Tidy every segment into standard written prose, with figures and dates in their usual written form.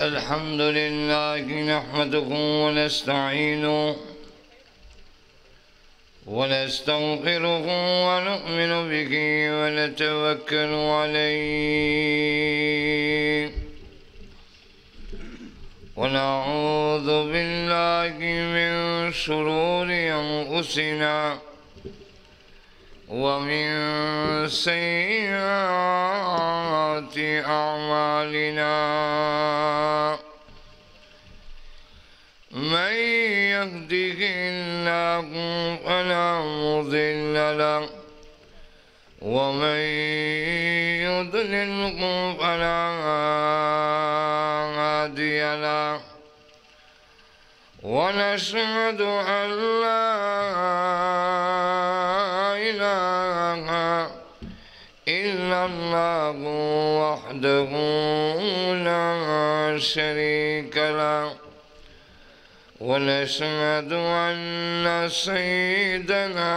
الحمد لله نحمده ونستعينه ونستغفره ونؤمن به ونتوكل عليه ونعوذ بالله من شرور أنفسنا ومن سيئات أعمالنا من يهده الله فلا مضل له ومن يضلله فلا هادي له ونشهد أن لا إله إلا الله وحده لا شريك له ونشهد أن سيدنا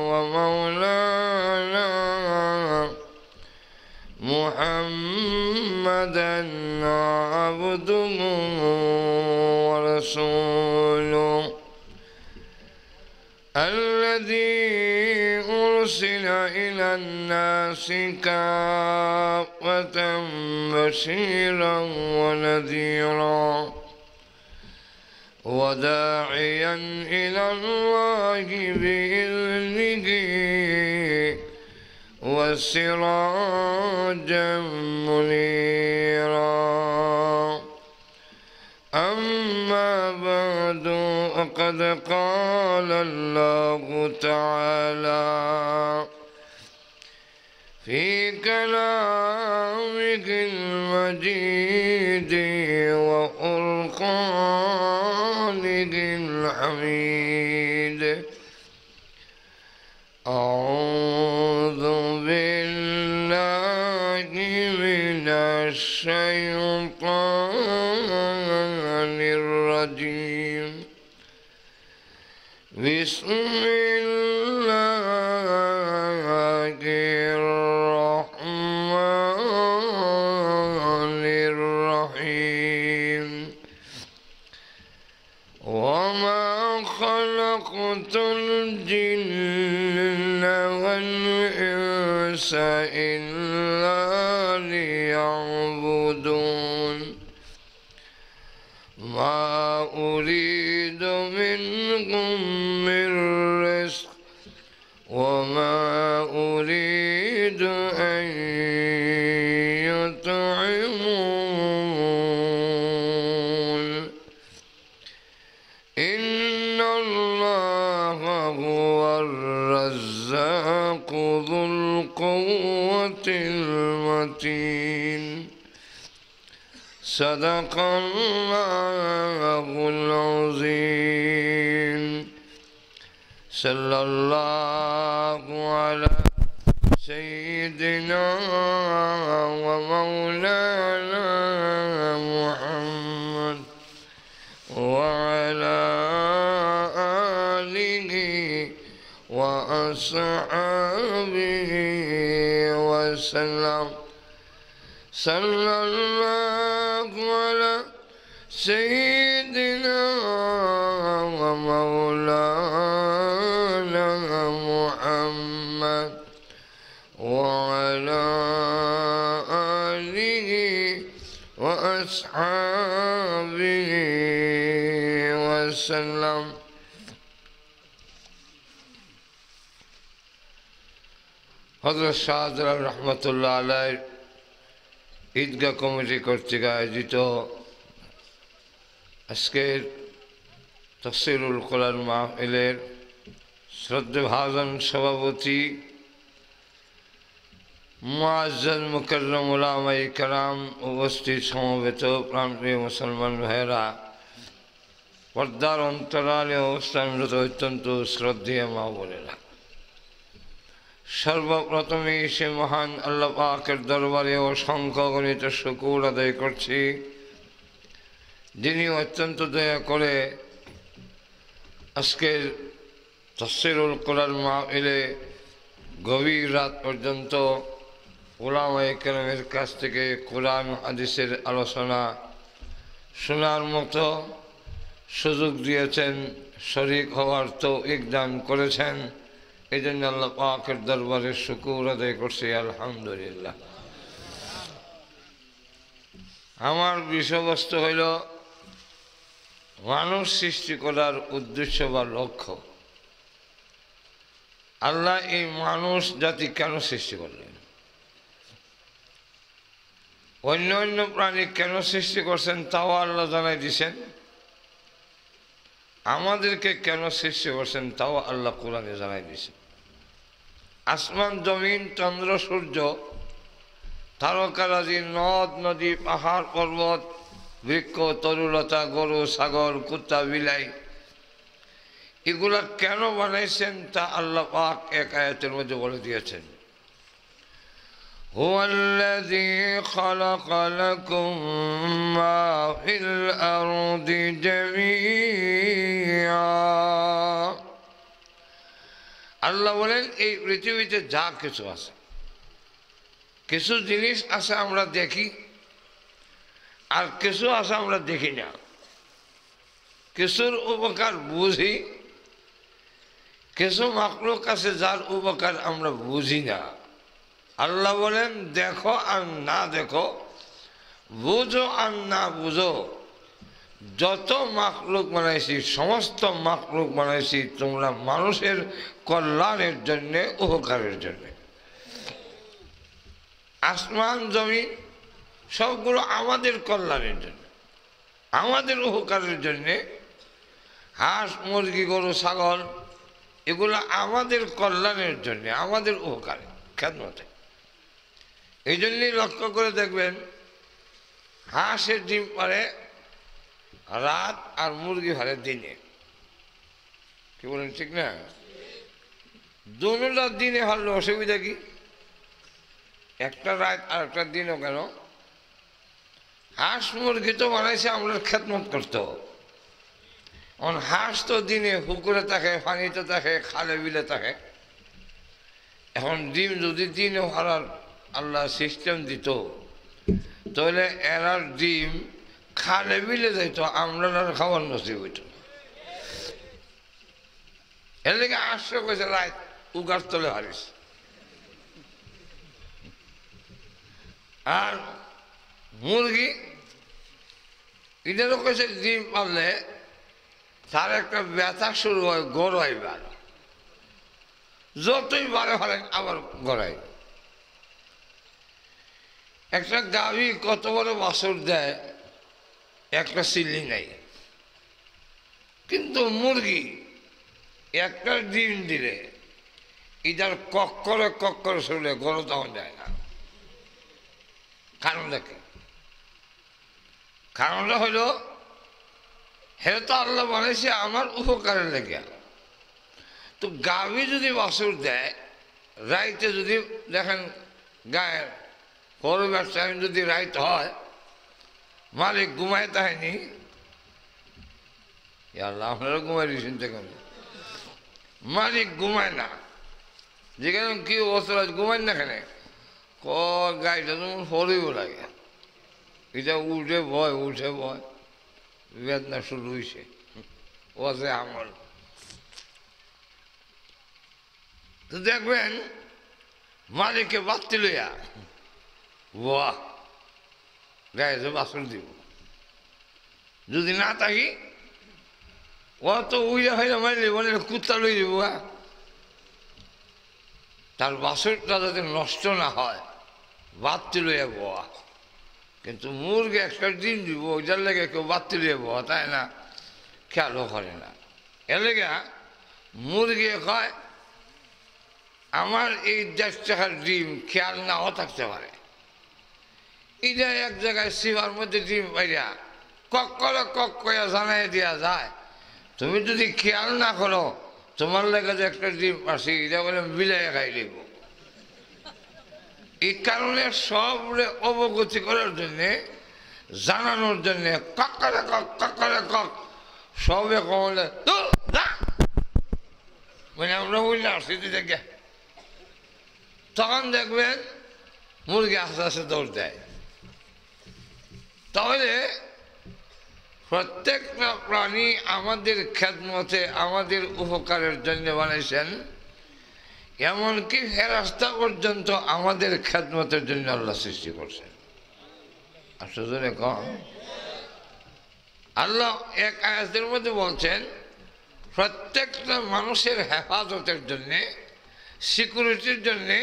ومولانا محمدا عبده ورسوله الذي أرسل إلى الناس كافة بشيرا ونذيرا وداعيا إلى الله بإذنه وسراجا منيرا أما بعد فقد قال الله تعالى في كلامه المجيد وفرقانه الحميد أعوذ بالله من الشيطان الرجيم بسم الله الرحمن الرحيم وما خلقت الجن والإنس إلا ليعبدون ما أريد منهم من رزق وما أريد أن يطعمون إن الله هو الرزاق ذو القوة المتين صدق الله العظيم صلى الله على سيدنا ومولانا محمد وعلى آله وأصحابه وسلم صلى الله على سيدنا ومولانا محمد وعلى آله وأصحابه وسلم হযরত শাহজালাল রহমতুল্লাহ আলাইহির ঈদগাহ committee কর্তৃক আয়োজিত আজকের তাফসীরুল কোরআন মাহফিলের শ্রদ্ধেভাজন সভাপতি মুআজ্জাজ মুকাররম উলামায়ে কেরাম, উপস্থিত সমবেত প্রাণপ্রিয় মুসলমান ভাইয়েরা, পর্দার অন্তরালে অবস্থানরত অত্যন্ত শ্রদ্ধেয় মা বোনেরা, সর্বপ্রথমে সে মহান আল্লাহ পাকের দরবারে অসংখ্য গণিত শুকর আদায় করছি, যিনি অত্যন্ত দয়া করে আজকের তাফসীরুল কোরআন মাহফিলে গভীর রাত পর্যন্ত উলামায়ে কেরামের কাছ থেকে কোরআন হাদিসের আলোচনা শোনার মতো সুযোগ দিয়েছেন, শরীক হওয়ার তৌফিক দান করেছেন। এই জন্য আল্লাহ পাকের দরবারে শুকর আদায় করছি, আলহামদুলিল্লাহ। আমার বিষয়বস্তু হইল মানুষ সৃষ্টি করার উদ্দেশ্য বা লক্ষ্য। আল্লাহ এই মানুষ জাতি কেন সৃষ্টি করলেন, অন্য অন্য প্রাণী কেন সৃষ্টি করছেন তাও আল্লাহ জানাই দিছেন। আমাদেরকে কেন সৃষ্টি করছেন তাও আল্লাহ কোরআনে জানাই দিছেন। আসমান জমিন চন্দ্র সূর্য তারকারাজি নদ নদী পাহাড় পর্বত বৃক্ষ তরুলতা গরু ছাগল কুত্তা বিলাই এগুলা কেন বানাইছেন তা আল্লাহ পাক এক আয়াতের মধ্যে বলে দিয়েছেন। হুয়াল্লাযী খালাকা লাকুম মা ফিল আরদি জামিআ। আল্লাহ বলেন এই পৃথিবীতে যা কিছু আছে, কিছু জিনিস আছে আমরা দেখি আর কিছু আছে আমরা দেখি না, কিছুর উপকার বুঝি, কিছু মাখলুক আছে যার উপকার আমরা বুঝি না। আল্লাহ বলেন দেখো আর না দেখো, বুঝো আর না বুঝো, যত মাখলুক বানাইছি সমস্ত মাখলুক বানাইছি তোমরা মানুষের কল্যাণের জন্যে, উপকারের জন্যে। আসমান জমিন সবগুলো আমাদের কল্যাণের জন্য, আমাদের উপকারের জন্যে। হাঁস মুরগি গরু ছাগল এগুলো আমাদের কল্যাণের জন্যে, আমাদের উপকারে খেদমতে। এই জন্যই লক্ষ্য করে দেখবেন হাঁসের ডিম পারে রাত আর মুরগি পারে দিনে। কি বলেন ঠিক না? দুটোটা দিনে হলে অসুবিধা কি? একটা রাত আর একটা দিনও কেন? হাঁস মুরগি তো বানাইছে আমরা খেদমত করতে। এখন হাঁস তো দিনে পুকুরে থাকে, পানিতে থাকে, খালে বিলে থাকে। এখন ডিম যদি দিনে হারার আল্লাহ সিস্টেম দিত তাহলে এরার ডিম খালে বিলে যাইতো, আমরা খাবার নসিব হইত। এর লেগে আসছে কইছে রাত উগার তলে হারিস। আর মুরগি এটারও কইছে ডিম পারলে তার একটা ব্যথা শুরু হয় গড়াইবার, যতই বারে ফেলেন আবার গড়াই। একটা গাভী কত বড় বাছুর দেয় একটা সিলি নাই, কিন্তু মুরগি একটা ডিম দিলে এটার কক্করে কক্করে শুনলে গড় তখন যায় না। কারণটা কি? কারণটা হইল হে তো আল্লাহ বানাইছে আমার উপকারের লেগে। তো গাভী যদি বাছুর দেয়, রাইতে যদি দেখেন গায়ের করবার টাইম যদি রাইত হয়, মালিক ঘুমায় তাহনি, আল্লাহ আপনারা ঘুমাই দিয়েছেন কেন? মালিক ঘুমায় না, যেখানে কি অবস্থা ঘুমায় না কেন? গাড়িটা যেমন হরিও লাগে, এটা উঠে ভয় উঠে ভয়, বেদনা শুরু হয়েছে। ও আছে আমল। তো দেখবেন মালিককে বাড়তি লইয়া বাহ গায়ে বাসন দিব, যদি না থাকি ও তো উইয়া হইলে মারলে বলে কুত্তা লই দিব। তার বাসনটা যাতে নষ্ট না হয় বাড়তি লইয়া বোয়া। কিন্তু মুরগি একটা ডিম দিব, ওইটার লেগে কেউ বাড়তি লইয়া বোয়া, তাই না? খেয়ালও করে না। এর লেগে মুরগি কয় আমার এই 10 টাকার ডিম খেয়াল নাও থাকতে পারে। এটা এক জায়গায় সিভার মধ্যে ডিম পাইয়া কক করে কক কয়া জানাই দেওয়া যায়। তুমি যদি খেয়াল না করো তোমার লেগে যে একটা ডিম পাচ্ছি এটা বলে বিলাই খাই দিব। এই কারণে সবরে অবগতি করার জন্যে, জানানোর জন্যে কাকারে কক কাকারে কক সবে কমলে মানে আমরা বললে আসছি দেখে, তখন দেখবেন মুরগি আস্তে আস্তে দৌড় দেয়। তাহলে প্রত্যেকটা প্রাণী আমাদের খেদমতে আমাদের উপকারের জন্য বানাইছেন, এমনকি ফেরেশতা পর্যন্ত আমাদের খেদমতের জন্য আল্লাহ সৃষ্টি করছেন। আসলে কম আল্লাহ এক আয়াতের মধ্যে বলছেন প্রত্যেকটা মানুষের হেফাজতের জন্যে, সিকিউরিটির জন্যে,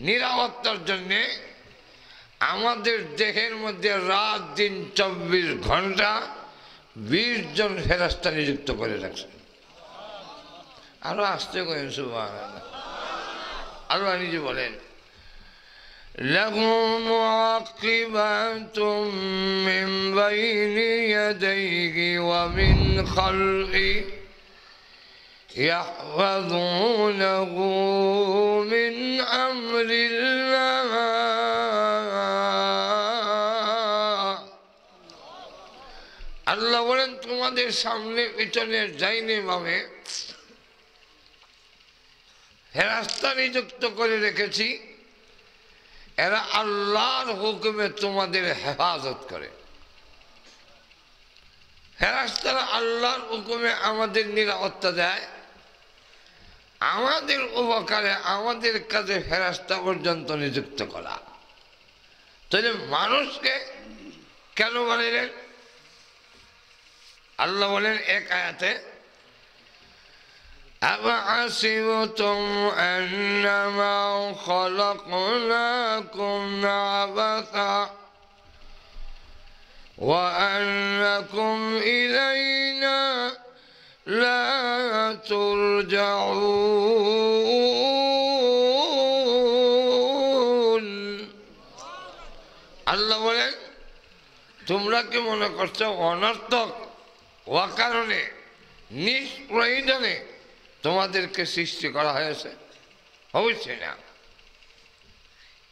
নিরাপত্তার জন্যে আমাদের দেহের মধ্যে রাত দিন 24 ঘন্টা 20 জন ফেরেশতা নিযুক্ত করে রাখছেন। আরো আসতে করেন সুবহানাল্লাহ। আল্লাহ নিজে বলেন লাহু মুআকিবাতুম মিন বাইনি ইয়াদাইহি ওয়া মিন খালফিহি ইয়াহফাযুনাহু মিন আমরিল্লাহ। আল্লাহ বলেন তোমাদের সামনে পিছনে ডাইনে বামে ফেরেশতা নিযুক্ত করে রেখেছি, এরা আল্লাহর হুকুমে তোমাদের হেফাজত করে। ফেরেশতারা আল্লাহর হুকুমে আমাদের নিরাপত্তা দেয়, আমাদের উপকারে আমাদের কাজে ফেরেশতা পর্যন্ত নিযুক্ত করা। তাহলে মানুষকে কেন বানাইলেন? আল্লাহ বলেন এক আয়াতে أَفَحَسِبْتُمْ أَنَّمَا خَلَقْنَاكُمْ عَبَثًا وَأَنَّكُمْ إِلَيْنَا لَا تُرْجَعُونَ। আল্লাহ বলেন তোমরা কি মনে করছো অনর্থক অকারণে নিষ্প্রয়োজনে তোমাদেরকে সৃষ্টি করা হয়েছে? অবশ্যই না।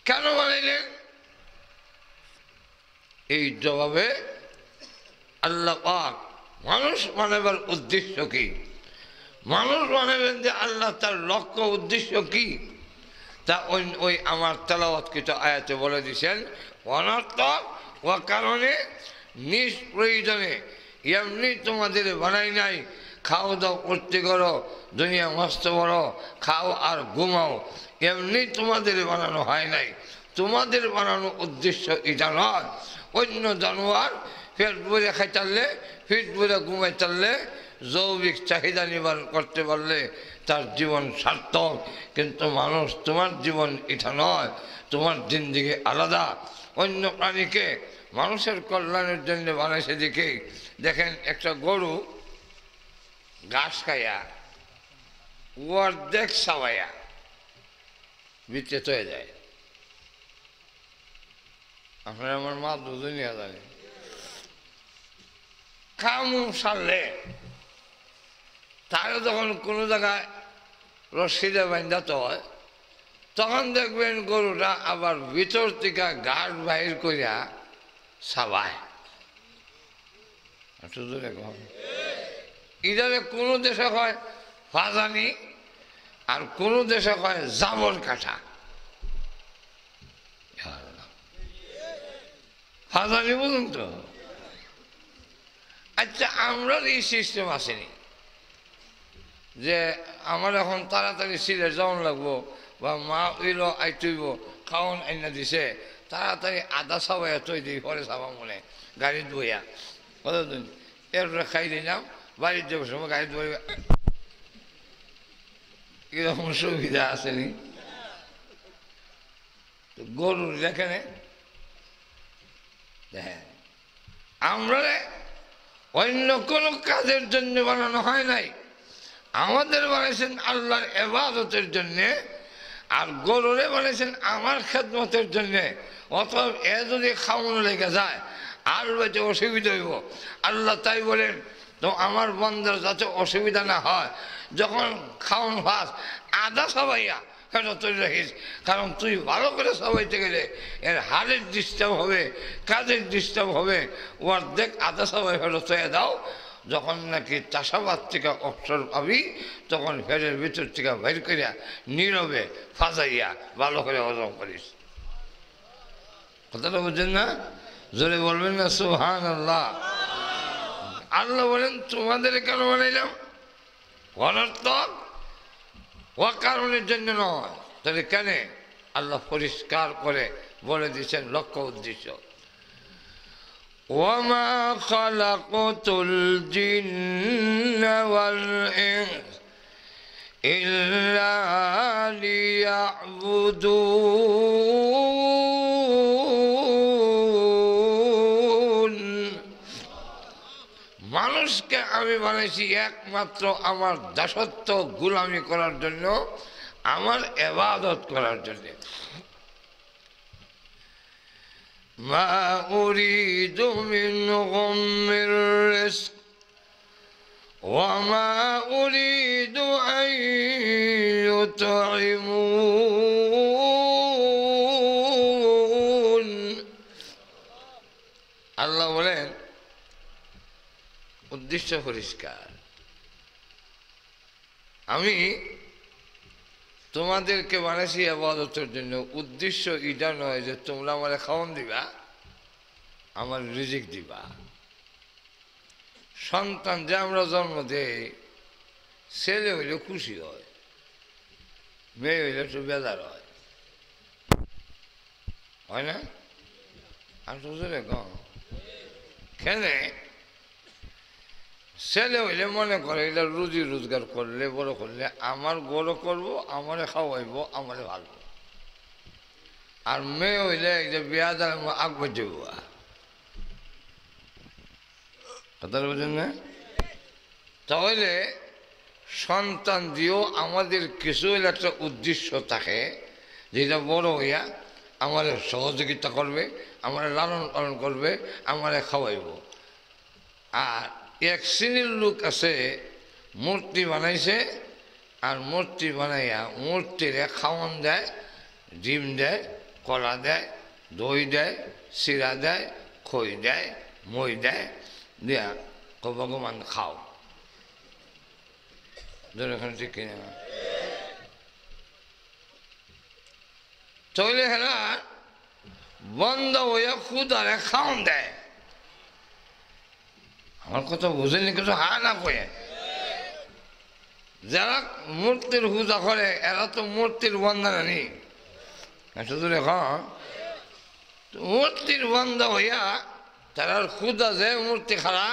কেন বানাইলেন? এই জবাবে আল্লাহ পাক মানুষ বানাবার উদ্দেশ্য কি, মানুষ বানাবেন যে আল্লাহ তার লক্ষ্য উদ্দেশ্য কি, তা ওই আমার তেলাওয়াতকৃত আয়াতে বলে দিয়েছেন। অনর্থক অকারণে নিষ্প্রয়োজনে এমনি তোমাদের বানাই নাই। খাও দাও করতে করো, দুনিয়া মস্ত বড়, খাও আর ঘুমাও, এমনি তোমাদের বানানো হয় নাই। তোমাদের বানানো উদ্দেশ্য এটা নয়। অন্য জানোয়ার পেট ভরে খাই চাললে, পেট ভরে ঘুমাই চাললে, জৈবিক চাহিদা নিবারণ করতে পারলে তার জীবন সার্থক। কিন্তু মানুষ, তোমার জীবন এটা নয়, তোমার জিন্দেগি আলাদা। অন্য প্রাণীকে মানুষের কল্যাণের জন্য বানাইছে দেখে দেখেন, একটা গরু ঘাস খাইয়া অর্ধেক সাবাইয়া বিচে চয়ে যায়। আপনার আমার মা দুজনিয়া জানে, খামু সারলে তারও যখন কোনো জায়গায় রশিদে বাঁধাতে হয়, তখন দেখবেন গরুটা আবার ভিতর থেকে ঘাট বাহির করিয়া সাবায়। ইদারে কোনো দেশে হয় ফাজানি, আর কোনো দেশে হয় জাবর কাঠা। ফাজানি বলুন তো। আচ্ছা, আমরা এই সিস্টেম আসেনি যে আমার এখন তাড়াতাড়ি সিলেট যাওয়ান লাগবো, বা মা উইল আইতইব খাওয়ান আইনা দিছে, তাড়াতাড়ি আদা সাবাইয়া তৈ দিই, পরে সাবা মনে গাড়িত বইয়া কতদিন এরপরে খাই দিলাম, বাড়ির যাবার সময় গাড়িতে বইবা। এরকম সুবিধা আসেনি। গরুর যেখানে দেখেন, আমরা অন্য কোনো কাজের জন্য বানানো হয় নাই, আমাদের বানাইছেন আল্লাহর ইবাদতের জন্যে, আর গরুরে বানাইছেন আমার খেদমতের জন্যে। অতএব এ যদি খাওয়ানো লেগে যায় আর বেঁচে অসুবিধা হইব। আল্লাহ তাই বলেন, তো আমার বন্দার যাতে অসুবিধা না হয়, যখন খাওয়ান ভাস আদা সবাইয়া কেন তৈরি রাখিস, কারণ তুই ভালো করে সবাইতে গেলে এর হাড়ের ডিস্টার্ব হবে, কাজের ডিস্টার্ব হবে। অর্ধেক আদা সবাই ফেরত তৈরি দাও, যখন নাকি চাষাবাদ থেকে অবসর পাবি তখন ফেরের ভিতর থেকে বের করিয়া নীরবে ফাজাইয়া ভালো করে হজম করিস। কথাটা বুঝছেন না? জোরে বলবেন না সুবহানাল্লাহ। আল্লাহ বলেন তোমাদের কেন বানাইলাম? অনর্থক অকারণের জন্য নয়। তাহলে কেন? আল্লাহ পরিষ্কার করে বলে দিয়েছেন লক্ষ্য উদ্দেশ্য। ওয়ামা খালাকতুল জিন্না ওয়াল ইনস ইল্লা লিয়াবুদুন। মানুষকে আমি বানাইছি একমাত্র আমার দাসত্ব গোলামি করার জন্য, আমার ইবাদত করার জন্য। মা উরিদু মিনহুম মির রিজক ওয়া মা উরিদু আন ইউতঈমুন। আল্লাহ বলেন উদ্দেশ্য পরিষ্কার, আমি তোমাদেরকে বানাইছি ইবাদতের জন্য। উদ্দেশ্য এটা নয় যে তোমরা আমারে খাওয়ান দিবা, আমার রিজিক দিবা। সন্তান যে আমরা জন্ম দেই, ছেলে হইলে খুশি হয়, মেয়ে হইলে একটু বেজার হয় না? আমি তো কম কেন? ছেলে হইলে মনে করে এটা রুজি রোজগার করলে বড় করলে আমার বড় করবো, আমারে খাওয়াইব, আমারে ভালো। আর মেয়ে হইলে এই যে বিয়া দ্বারা আগবে যাব। কথাটা বুঝেন না? তাহলে সন্তান দিয়েও আমাদের কিছু হইলে একটা উদ্দেশ্য থাকে, যেটা বড় হইয়া আমার সহযোগিতা করবে, আমার লালন পালন করবে, আমারে খাওয়াইব। আর এক শ্রেণীর লোক আছে মূর্তি বানাইছে, আর মূর্তি বানাইয়া মূর্তিরে খাওয়ান দেয়, ডিম দেয়, কলা দেয়, দই দেয়, চিরা দেয়, খই দেয়, মই দেয়, দিয়া ভগবান খাও। ঠিক কিনা? তাহলে হেরা বন্ধ হইয়া খুদারে খাওয়ান দেয়। আমার কথা বুঝেনি কিছু হা না কয়ে। যারা মূর্তির পূজা করে এরা তো মূর্তির বন্ধনা নেই, শুধু মূর্তির বন্ধ হইয়া তারা খুদা যে মূর্তি খারা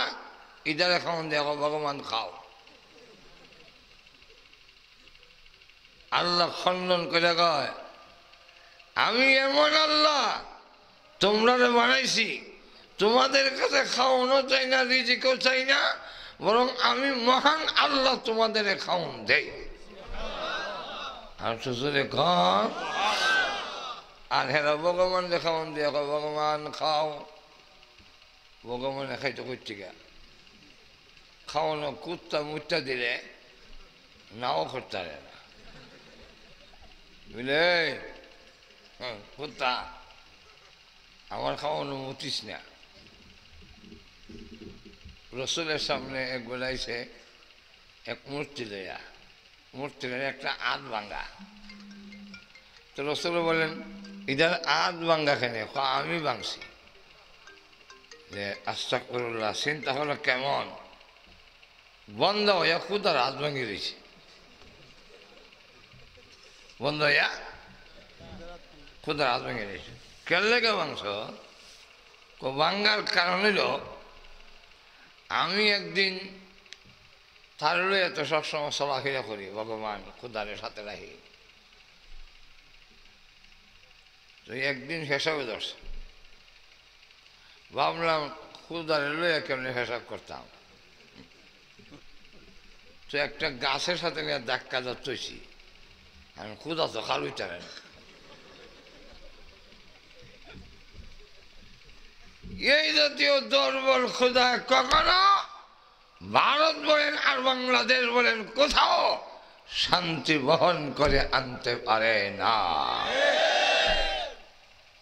ইদারে খাওয়ান দেখো ভগবান খাও। আল্লাহ খণ্ডন করে কয় আমি এমন আল্লাহ তোমরা বানাইছি, তোমাদের কাছে খাওয়ানো চাই না, রিজিকও চাই না, বরং আমি মহান আল্লাহ তোমাদের খাওয়ান দেই। আর শ্বশুরে খান আর হেরা ভগবান খাওয়ান দিয়ে ভগবান খাও। ভগবানে খাইতে করছি গা খাওয়ানো কুত্তা মুত্তা দিলে নাও করতে পারে না, বুঝলে? হ্যাঁ কুত্তা আমার খাওয়ানো মতিস না। রসুলের সামনে এক বেলাইছে এক মূর্তি লইয়া, মূর্তির একটা আধ ভাঙ্গা। তো রসুল বলেন ইধার আধ ভাঙ্গা কেন? আমি ভাঙছি। যে আস্তাগফিরুল্লাহ, চিন্তা হলো কেমন বন্ধ হইয়া খুদার হাত ভাঙিয়ে দিয়েছে। বন্ধ হইয়া খুদার হাত ভেঙে দিয়েছে। কেন লেগে মাংস ভাঙ্গার কারণ হইল আমি একদিন তার এত সবসময় চলাফেরা করি, ভগবান খুদারের সাথে রাখি। তো একদিন হিসাবে ধরছে, ভাবলাম খুদারে লইয়া কেমনি হিসাব করতাম। তো একটা গাছের সাথে নিয়ে ধাক্কা ধরতেছি, আমি খুদা তো খালুই টানে না। এই জাতীয় দুর্বল খুদা কখনো ভারত বলেন আর বাংলাদেশ বলেন কোথাও শান্তি বহন করে আনতে পারে না।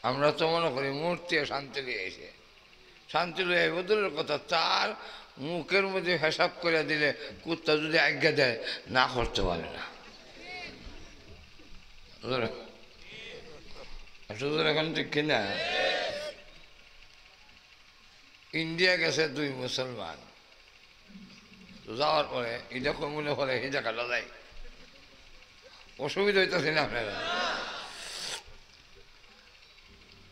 আমরা তো মনে করি মূর্তি শান্তি নিয়ে এসে শান্তি লইয়া বদলের কথা, তার মুখের মধ্যে হিসাব করে দিলে কুত্তা যদি আজ্ঞা দেয় না করতে পারে না। শুধু এখন ঠিক কিনা? ইন্ডিয়া গেছে দুই মুসলমান, তো যাওয়ার পরে এটা মনে হলে এই জায়গাটা যাই, অসুবিধা হইতেছে না আপনারা?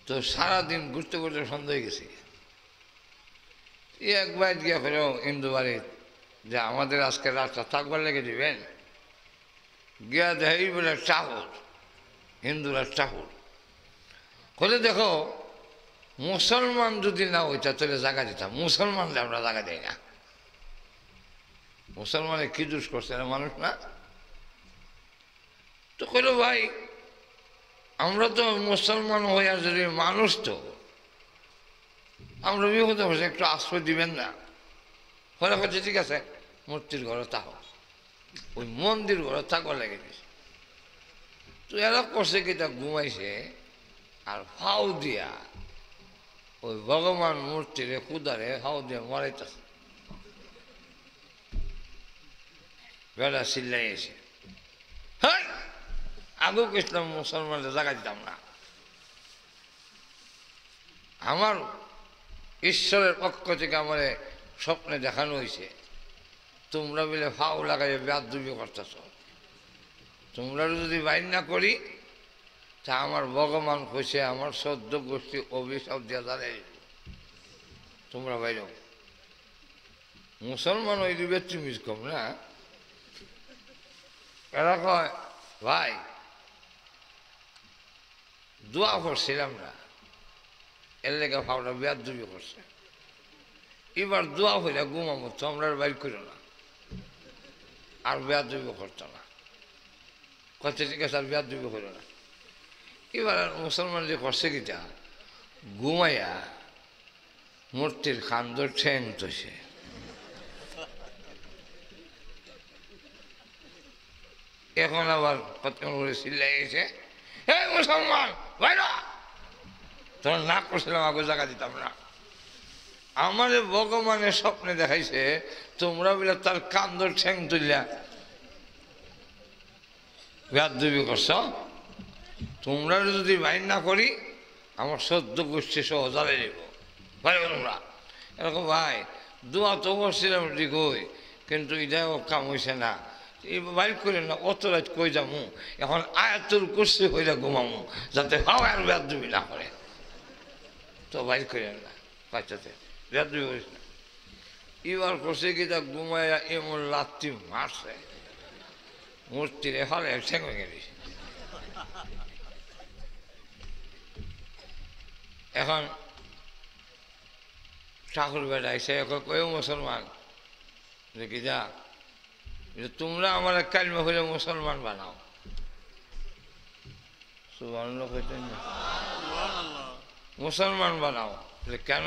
তো সারাদিন ঘুরতে ঘুরতে সন্ধ্যা হয়ে গেছি। একবার গিয়া ফেরেও হিন্দু বাড়ির যে আমাদের আজকে রাতটা থাকবার লেগে দিবেন, গিয়া দেয় বলে চাকর, হিন্দুরা চাকর বলে দেখো মুসলমান যদি না হইতা তাহলে জায়গা দিতাম, মুসলমানদের আমরা জায়গা দিই না। মুসলমানে কি দোষ করছে না মানুষ না? তো কইল ভাই আমরা তো মুসলমান হইয়া যদি মানুষ, তো আমরা বিপদে বসে একটু আশ্রয় দিবেন না? হলে হচ্ছে ঠিক আছে মূর্তির ঘরে থাকো, ওই মন্দির ঘরে থাকো লেগে দিছে। তো এরা করছে কি, তা ঘুমাইছে আর ফাউ দিয়া ওই ভগবান মূর্তিরে কুদারে ফাউ দিয়ে মরাইতেছে। বেড়া চিল্লাই এসে, হ্যাঁ আগু কৃষ্ণ মুসলমানদের জায়গা দিতাম না। আমার ঈশ্বরের পক্ষ থেকে আমার স্বপ্নে দেখানো হয়েছে তোমরা বলে ফাউ লাগাই বেয়াদবি করতেছ, তোমরা যদি বাইর না করি তা আমার ভগবান কইছে আমার ১৪ গোষ্ঠী অভিশাপ দিয়া দাঁড়াই, তোমরা বাইর। মুসলমান ওই দিবে তুমি কম না? এরা কয় ভাই দোয়া করছিলাম না, এর লেগে ফাউটা বেয়াদবি করছে, এবার দোয়া হইলে ঘুমাবো, তোমরা বাইর করো না, আর বেয়াদবি করতো না। কত ঠিক আছে আর বেয়াদবি করো না। এবার মুসলমান যে করছে কিটা, ঘুমাইয়া মূর্তির খান্দর ঠেং তৈছে। এখন আবার কতক্ষণ করে চিল্লাই গেছে, হে মুসলমান বাইরা, তোমরা না করছিলাম আগে জায়গা দিতাম না। আমার ভগবানের স্বপ্নে দেখাইছে তোমরা বলে তার কান্দর ঠ্যাং তুলিয়া বেয়াদবি করছ, তোমরা যদি বাইর না করি আমার ১৪ গোষ্ঠী সহ জ্বালাই দেব। ভাই তোমরা এরকম ভাই দোয়া তো করছিলাম ঠিকই, কিন্তু এটাও কাম হয়েছে না, এই বাইর করে না, অত রাত কই যামু, এখন আয়াতুল কুরসি হইলে ঘুমামু যাতে হাও আর বেয়াদবি না করে। তো বাইর করেন না, বাচ্চাতে বেয়াদবি করিস না। এবার করছে কি তা ঘুমাইয়া এমন লাত্তি মারছে মূর্তির হলে ঠেং ভেঙে দিছে। এখন ঠাকুর বেটা এসে কয়ে মুসলমান দেখি যা তোমরা আমার কালমা হইলে মুসলমান বানাও। সুবহানাল্লাহ কইতেন না, মুসলমান বানাও। কেন?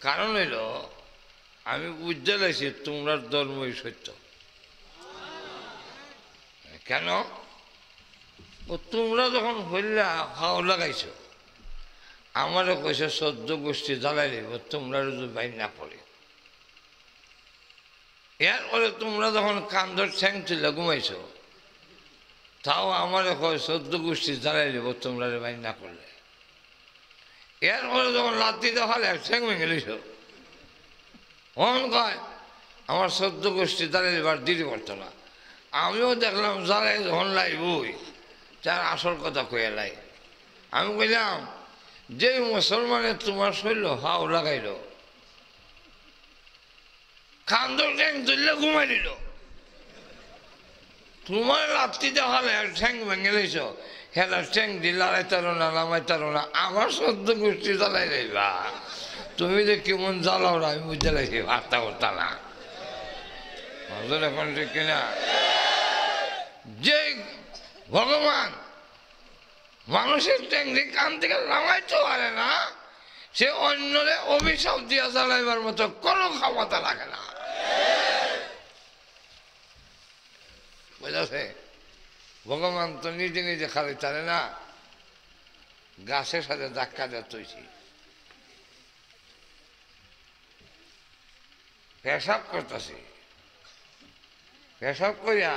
কারণ হইল আমি বুঝতে লাগছি তোমরা ধর্মই সত্য। কেন? তোমরা যখন হইলা হাও লাগাইছ, আমারও কইছে ১৪ গোষ্ঠী জ্বালাই দেব তোমরা যদি বাইর না পড়ে। এরপরে তোমরা যখন কান্দর ঠ্যাং তুলে ঘুমাইছ, তাও আমারও কয় ১৪ গোষ্ঠী জ্বালাই দেব তোমরা বাইর না করলে। এরপরে যখন লাত্তি দেখালে ঠ্যাং ভেঙে দিছ, অন কয় আমার ১৪ গোষ্ঠী জ্বালাই দেবার দিতে পারতো না। আমিও দেখলাম জ্বালাই যখন লাইবই তার আসল কথা কয়ে লাই। আমি কইলাম যে মুসলমানের তোমার শৈল হাও লাগাইল, কান্দর ঠ্যাং তুললে ঘুমাই দিল, তোমার লাত্তি দেখালে ঠ্যাং ভেঙে দিছ, হেলার ঠ্যাং দিয়ে লড়াইতারো না নামাইতারো না, আমার ১৪ গোষ্ঠী জ্বালাই দেবা। তুমি যে কেমন জ্বালাও না আমি বুঝতে লাগছি, বার্তা করতা না এখন ঠিক কিনা? যে ভগবান মানুষের ঠ্যাং দিয়ে কান থেকে নামাইতে পারে না, সে অন্যরে অভিশাপ দিয়া জ্বালাইবার মতো কোনো ক্ষমতা রাখে না। বুঝাছে? ভগবান তো নিজে নিজে খালি চালে না, গাছের সাথে ধাক্কা দেওয়া তৈছি। পেশাব করতেছি, পেশাব করিয়া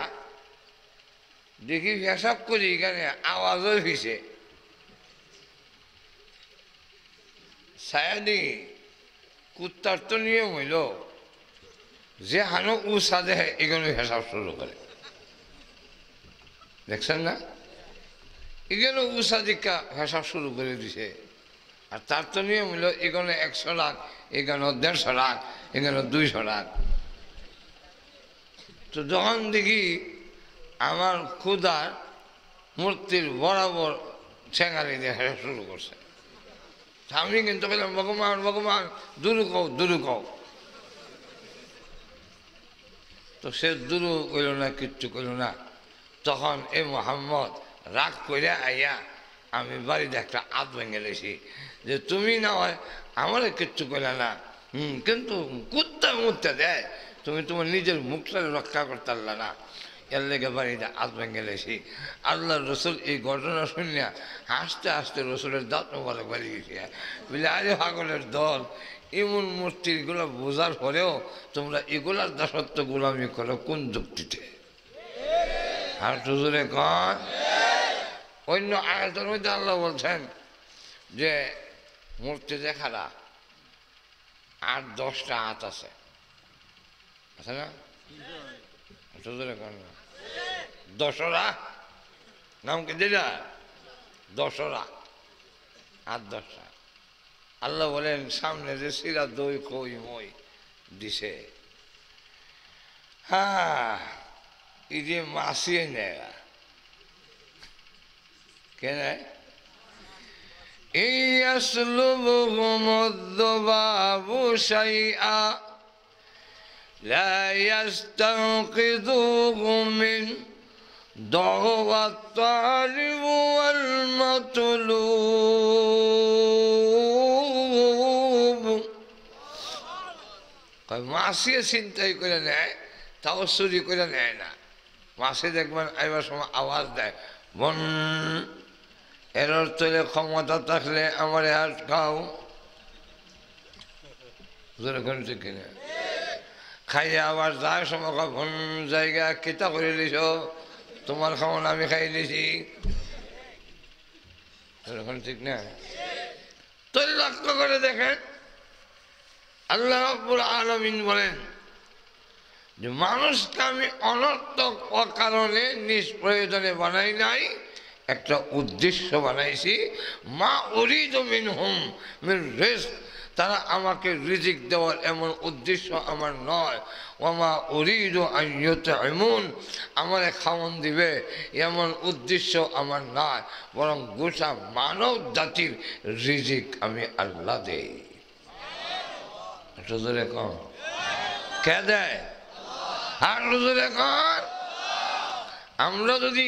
দেখি পেশাব করি এখানে আওয়াজও হয়েছে, সায়াদি কুত্তার তো নিয়ম হইল যে হানো উষা দেহে এগুলো হিসাব শুরু করে, দেখছেন না? এগুলো উষা দীক্ষা হিসাব শুরু করে দিছে। আর তার তো নিয়ম হলো এখানে 100 লাখ, এখানে 150 লাখ, এখানে 200 লাখ। তো যখন দেখি আমার ক্ষুধার মূর্তির বরাবর ছেঙারি দিয়ে হেঁটে শুরু করছে, আমি কিন্তু বললাম ভগবান ভগবান দুরু কও দুরু কও। তো সে দুরু কইল না, কিচ্ছু কইল না। তখন এই মোহাম্মদ রাগ করে আইয়া আমি বাড়িতে একটা হাত ভেঙে লেছি যে তুমি না হয় আমারে কিচ্ছু কইলে না, কিন্তু কুত্তা মুত্তা দেয়, তুমি তোমার নিজের মুখটা রক্ষা করতে পারলা না, এর লেগে বাড়িতে হাত ভেঙে লেছি। আল্লাহ রসুল এই ঘটনা শুনিয়া হাসতে হাসতে রসুলের দাঁত মোবারক বাড়ি গেছি, বলে আরে পাগলের দল, এমন মূর্তিগুলো বোঝার পরেও তোমরা এগুলার দাসত্ব গোলামি করো কোন যুক্তিতে? আর হুজুরে কন অন্য আয়াতের মধ্যে আল্লাহ বলছেন যে মূর্তি দেখারা 8-10টা হাত আছে না? হুজুরে কন না দশরা নাম কি দিলা? দশরা 8-10টা। আল্লাহ বলেন সামনে যে সিরা দই কই মই দিছে, হ্যাঁ এই যে মাসিয়ে নেয় কেন يسلبهم الذباب شيئا لا يستنقذوه منه ضعف الطالب والمطلوب। মাসিয়ে চিন্তাই করে নেয়, তাও চুরি করে নেয় না। মাসে দেখবেন আইবার সময় আওয়াজ দেয় বন, এর অর্থ ক্ষমতা থাকলে আমার হাত খাও, কিনা খাইয়া আবার যায় সময় ভন জায়গা কেতা করে লিছ, তোমার খাওয়ান আমি খাই লিছি, ঠিক না? তো লক্ষ্য করে দেখেন আল্লাহ রাব্বুল আলামিন বলেন যে মানুষকে আমি অনর্থক অকারণে নিষ্প্রয়োজনে বানাই নাই, একটা উদ্দেশ্য বানাইছি। মা উরিদু মিনহুম মিন রিজক, তারা আমাকে রিজিক দেওয়ার এমন উদ্দেশ্য আমার নয়। ওমা উরিদু আন ইউতঈমুন, আমারে খাওয়ান দিবে এমন উদ্দেশ্য আমার নয়, বরং গোটা মানব জাতির রিজিক আমি আল্লাহ দেই। হুজুরে কন কে দেয়? আর হুজুরে কন আমরা যদি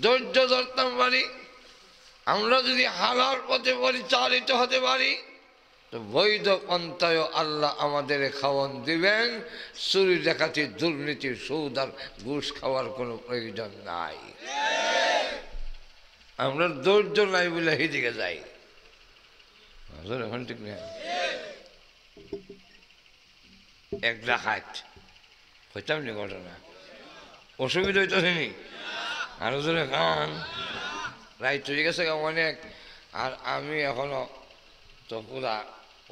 ধৈর্য ধরতাম পারি, আমরা যদি হালাল পথে পরিচালিত হতে পারি, তো বৈধ পন্থায় আল্লাহ আমাদের খাওয়ান দিবেন। চুরি ডাকাতি দুর্নীতি সুদ আর ঘুষ খাওয়ার কোনো প্রয়োজন নাই। আমরা ধৈর্য নাই বলে সেদিকে যাই, এখন ঠিক না? এক ডাকাত হইতাম নি ঘটনা, অসুবিধা হইতেছে নি? আরো জোরে খান রাইট হয়ে গেছে অনেক। আর আমি এখনো তো পুরা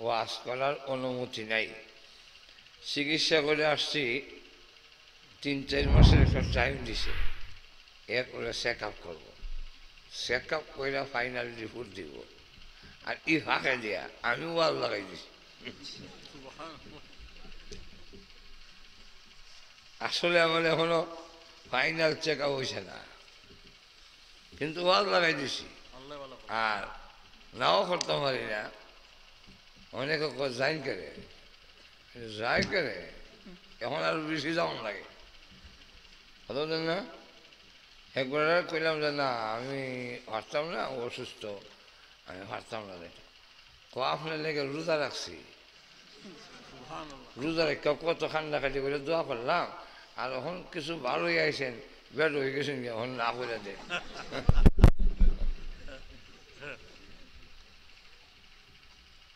ওয়াশ করার অনুমতি নাই। চিকিৎসা করে আসছি, 3-4 মাসের একটা টাইম দিছে, এরপরে চেক আপ করবো। চেক আপ করে ফাইনাল রিপোর্ট দিব। আর ই ফাঁকে দিয়া আমি ওয়াজ লাগাই দিছি। আসলে আমার এখনো ফাইনাল চেক আপ হয়েছে না, কিন্তু ওয়াজ লাগাই দিছি। আর নাও করতে পারি না, অনেকে যাই করে যাই করে, এখন আর বেশি যাওয়ান লাগে কথা না। একবার কইলাম যে না আমি পারতাম না, অসুস্থ, আমি পারতাম না। আপনার লেগে রোজা রাখছি, রোজা রেখে কত খান্ডা খাটি করে দোয়া করলাম, আর এখন কিছু ভালোই আইসেন, বেড হয়ে গেছেন, এখন না করে দে।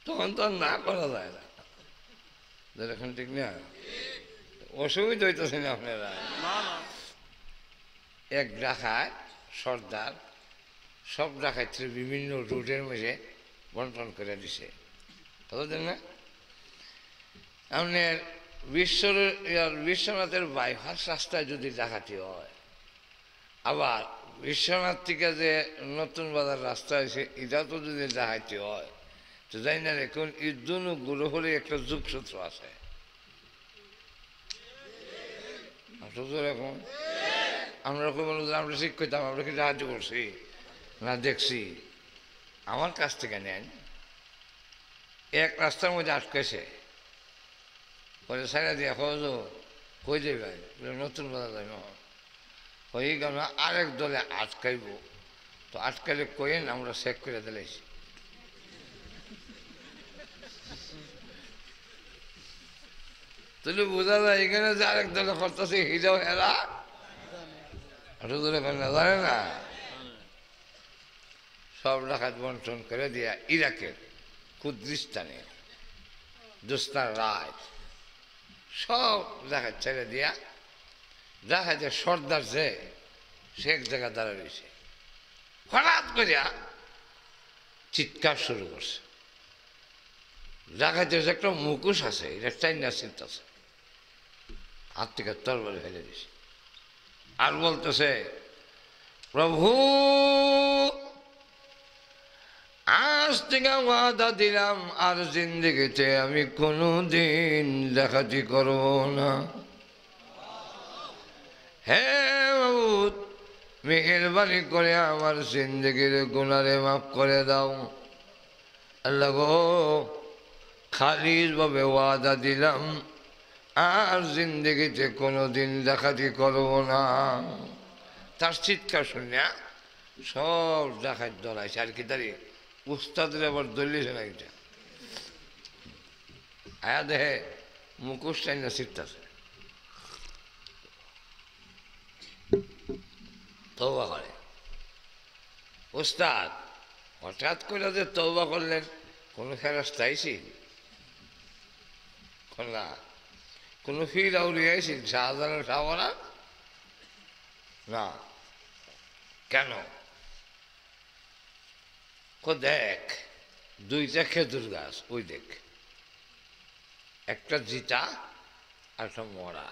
তখন তো না করা যায় না, এখন ঠিক না? অসুবিধা হইতেছে না আপনারা? এক ডাকাত সর্দার সব ডাকাতের বিভিন্ন রুটের মধ্যে বন্টন করে দিছে, বুঝলেন না? আপনার বিশ্বনাথের বাইপাস রাস্তায় যদি ডাকাতি হয়, আবার বিশ্বনাথ থেকে যে নতুন বাজার রাস্তা আছে এটা তো যদি ডাকাতি হয়, তো জানি না এখন এই দুনো গ্রহের একটা যোগসূত্র আছে। এখন আমরা আমরা ঠিক করতাম, আমরা কি সাহায্য করছি না দেখছি? আমার কাছ থেকে নেন, এক রাস্তার মধ্যে আটকেছে, পরে সাইডা দিয়ে কই যাবে নতুন বাজার যাই ওই গেল আরেক দলে আটকাইব, তো আটকাইলে কইন আমরা চেক করে দিলেছি। তাহলে বোঝা যায় এখানে যে আরেক দলে করতেছে হিজাও হেরা জানে না, সব ডাকাত বন্টন করে দিয়া ইরাকের কুর্দিস্তানে দোস্তার রাজ সব ডাকাত ছেড়ে দিয়া দেখা যায় সর্দার যে সে এক জায়গায় দাঁড়া রয়েছে, হঠাৎ করিয়া চিৎকার শুরু করছে। ডাকাতের যে একটা মুখোশ আছে, এটা চাইনা চিন্তাছে, হাত থেকে তরবারি ফেলে দিছে আর বলতেছে, প্রভু আজ থেকে ওয়াদা দিলাম আর জিন্দেগিতে আমি কোনোদিন ডাকাতি করব না। হে বাবু, মেহেরবানি করে আমার জিন্দেগির গুনারে মাফ করে দাও। আল্লাহ গো, খালিশভাবে ওয়াদা দিলাম আর জিন্দেগিতে কোনোদিন ডাকাতি করব না। তার চিৎকার শুনিয়া সব ডাকাত দলাইছে, আর কি দাঁড়িয়ে উস্তাদের আবার দলিয়েছে না, এটা আয়া দেহে মুখোশ টাই না চিৎকাছে, তওবা করে। উস্তাদ হঠাৎ করে যে তওবা করলেন, কোনো ফেরস্তা আইছি না, কোনো ফির আউরি আইছি শাহজাহানের সাহাবারা না? কেন? দেখ দুইটা খেজুর গাছ, ওই দেখ একটা জিতা আর একটা মরা,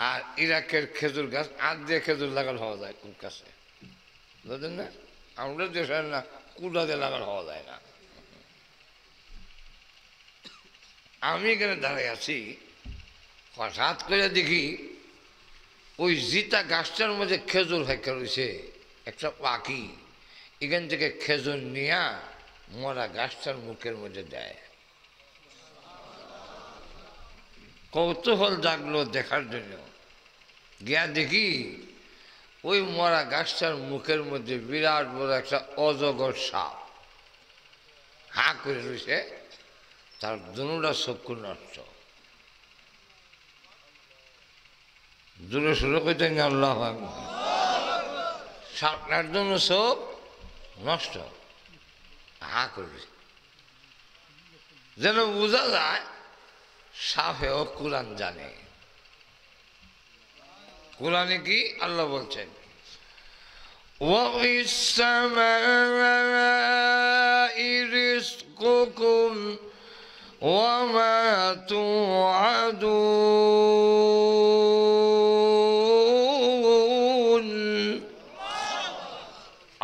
আর ইরাকের খেজুর গাছ আট দিয়ে খেজুর লাগানো হওয়া যায় কোন কাছে, বুঝলেন না? আমরা দেশের না কুড়া দিয়ে লাগানো হওয়া যায় না। আমি এখানে দাঁড়াই আছি, হঠাৎ করে দেখি ওই জিতা গাছটার মধ্যে খেজুর হাইকা রয়েছে, একটা পাখি এখান থেকে খেজুর নিয়া মরা গাছটার মুখের মধ্যে দেয়। কৌতূহল জাগলো দেখার জন্য, গিয়া দেখি ওই মরা গাছটার মুখের মধ্যে বিরাট বড় একটা অজগর সাপ হা করে রয়েছে, তার দুটা চক্ষু নষ্ট। জোরে শুরু করতে আল্লাহ, সাপটার জন্য চোখ নষ্ট, হা করে যেন বোঝা যায় সাপেও কোরআন জানে। কোরআনে কি আল্লাহ বলছেন, وَفِي السَّمَاءِ رِزْقُكُمْ وَمَا تُوعَدُونَ।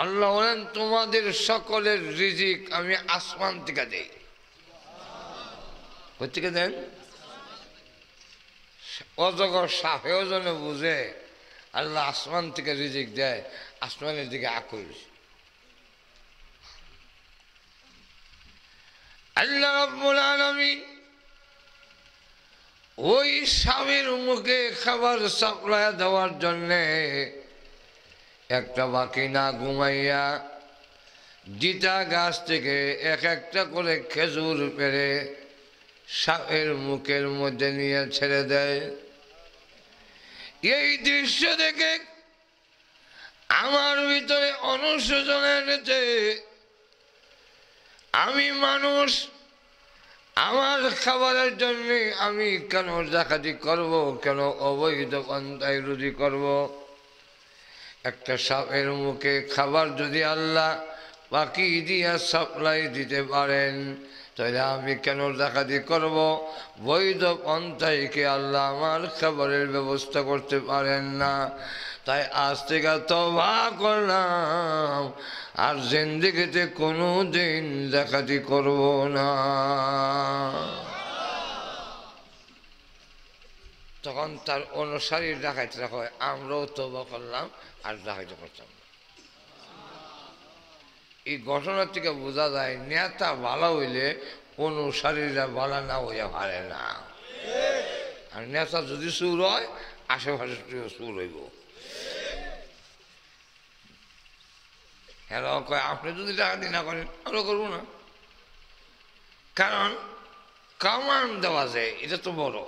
আল্লাহ বলেন তোমাদের সকলের রিজিক আমি আসমান থেকে দেই। কোথেকে দেন? অজগর সাপেও যেন বুঝে আল্লাহ আসমান থেকে রিজিক দেয়, আসমানের দিকে আকুল। আল্লাহ রাব্বুল আলামিন ওই সাপের মুখে খাবার সাপ্লাই দেওয়ার জন্যে একটা বাকি না ঘুমাইয়া জিতা গাছ থেকে এক একটা করে খেজুর পেড়ে সাপের মুখের মধ্যে নিয়ে ছেড়ে দেয়। এই দৃশ্য দেখে আমার ভিতরে অনুশোচনা এনেছে, আমি মানুষ, আমার খাবারের জন্য আমি কেন ডাকাতি করব, কেন অবৈধ পন্থায় রুজি করব? একটা সাপের মুখে খাবার যদি আল্লাহ বাকি দিয়া সাপ্লাই দিতে পারেন, তাহলে আমি কেন ডাকাতি করব? বৈধ পন্থায় কি আল্লাহ আমার খাবারের ব্যবস্থা করতে পারেন না? তাই আজ থেকে তওবা করলাম, আর জিন্দেগিতে কোনো দিন ডাকাতি করব না। তখন তার অনুসারী ডাকাতিরা হয়, আমরাও তওবা করলাম আর ডাকাতি করতাম না। এই ঘটনা থেকে বোঝা যায় নেতা ভালো হইলে অনুসারীরা ভালো না হইয়া পারে না। আর নেতা যদি সুর হয়, আশেপাশে সুর হইব। হ্যাঁ কয়, আপনি যদি ডাকাতি না করেন আমরা করবো না, কারণ কামান দেওয়া যায়, এটা তো বড়।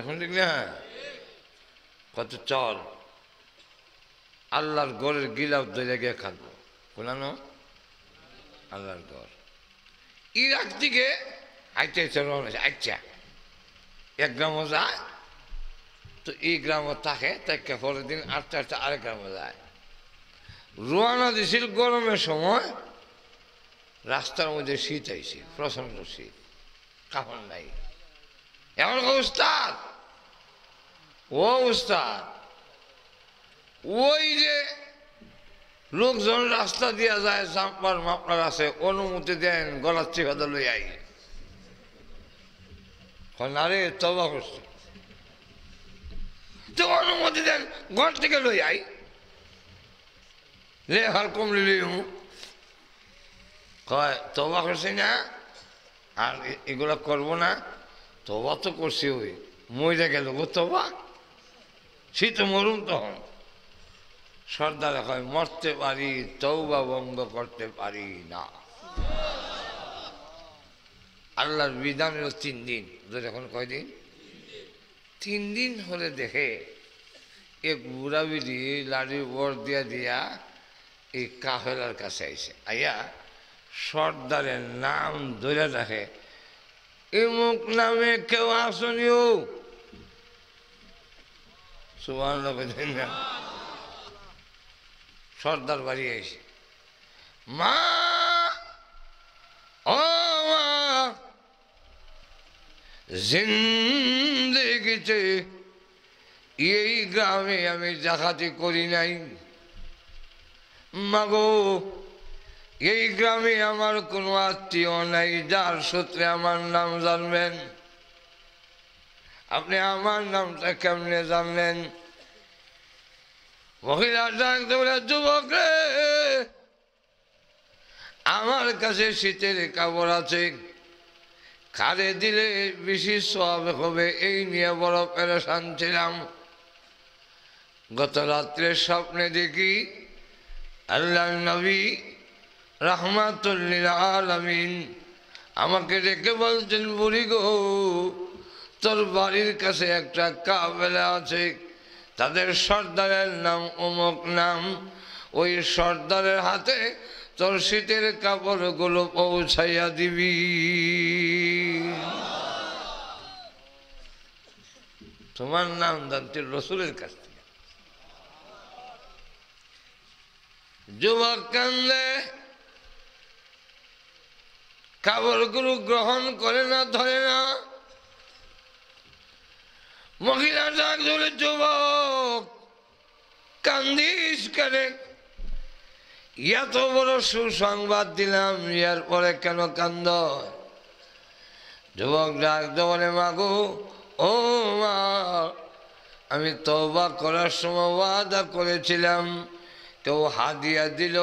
এখন দেখলি হ্যাঁ কত চল আল্লাহর ঘরের গিলাপ ধরে গিয়ে খাবো, কোনানো আল্লাহর ঘর। ইরাক থেকে আইতে আচ্ছা এক গ্রামও যায়, তো এই গ্রামও থাকে, তাই পরের দিন আস্তে আস্তে আরেক গ্রামও যায়। রোয়ানা দিছিল গরমের সময়, রাস্তার মধ্যে শীত আইছে, প্রচন্ড শীত, কাপড় নাই। এমন উস্তাদ, ও উস্তাদ, ওই যে লোকজন রাস্তা দিয়া যায়, জাম্পার মাপলার আছে, অনুমতি দেন গলার চিকাদা লই আই। আরে তওবা করছে, তো অনুমতি দেন ঘর থেকে লই আই, লে হার কমলি লই কয় তওবা করছি না আর এগুলা করবো না। তওবা তো করছি, ওই মরে গেল গো তওবা, শীত মরুম তখন। সর্দারে কয় মরতে পারি, তওবা ভঙ্গ করতে পারি না। আল্লাহর বিধান হলো 3 দিন। এখন কয়দিন? 3 দিন হলে দেখে এক বুড়া বিড়ি লাড়ি বর দিয়া দিয়া এই কাফেলার কাছে আইছে, আইয়া সর্দারের নাম ধরে রাখে, এমুক নামে কেউ আসনিও। সুবহানাল্লাহ। সর্দার বাড়ি আইছে, মা ও মা, জিন্দেগিতে এই গ্রামে আমি ডাকাতি করি নাই। মাগো, এই গ্রামে আমার কোনো আত্মীয় নাই যার সূত্রে আমার নাম জানবেন। আপনি আমার নামটা কেমনে জানলেন? মহিলা ডাকতে বলে, যুবক রে, আমার কাছে শীতের কাপড় আছে, কারে দিলে বেশি সওয়াব হবে এই নিয়ে বড় পেরেশান ছিলাম। গত রাত্রে স্বপ্নে দেখি আল্লাহর নবী রাহমাতুল লিল আলামিন আমাকে ডেকে বলছেন, বুড়ি গো, তোর বাড়ির কাছে একটা কাফেলা আছে, তাদের সর্দারের নাম অমুক নাম, ওই সর্দারের হাতে তোর শীতের কাপড়গুলো পৌঁছাইয়া দিবি। তোমার নাম জানতে রসুলের কাছ থেকে। যুবক কান্দে, কাপড়গুলো গ্রহণ করে না, ধরে না। মহিলা ডাক ধরে, যুবক কান্দিস কেন? এত বড় সুসংবাদ দিলাম, ইয়ার পরে কেন কান্দ? যুবক ডাক বলে, মাগো ও মা, আমি তওবা করার সময় ওয়াদা করেছিলাম, কেউ হাদিয়া দিল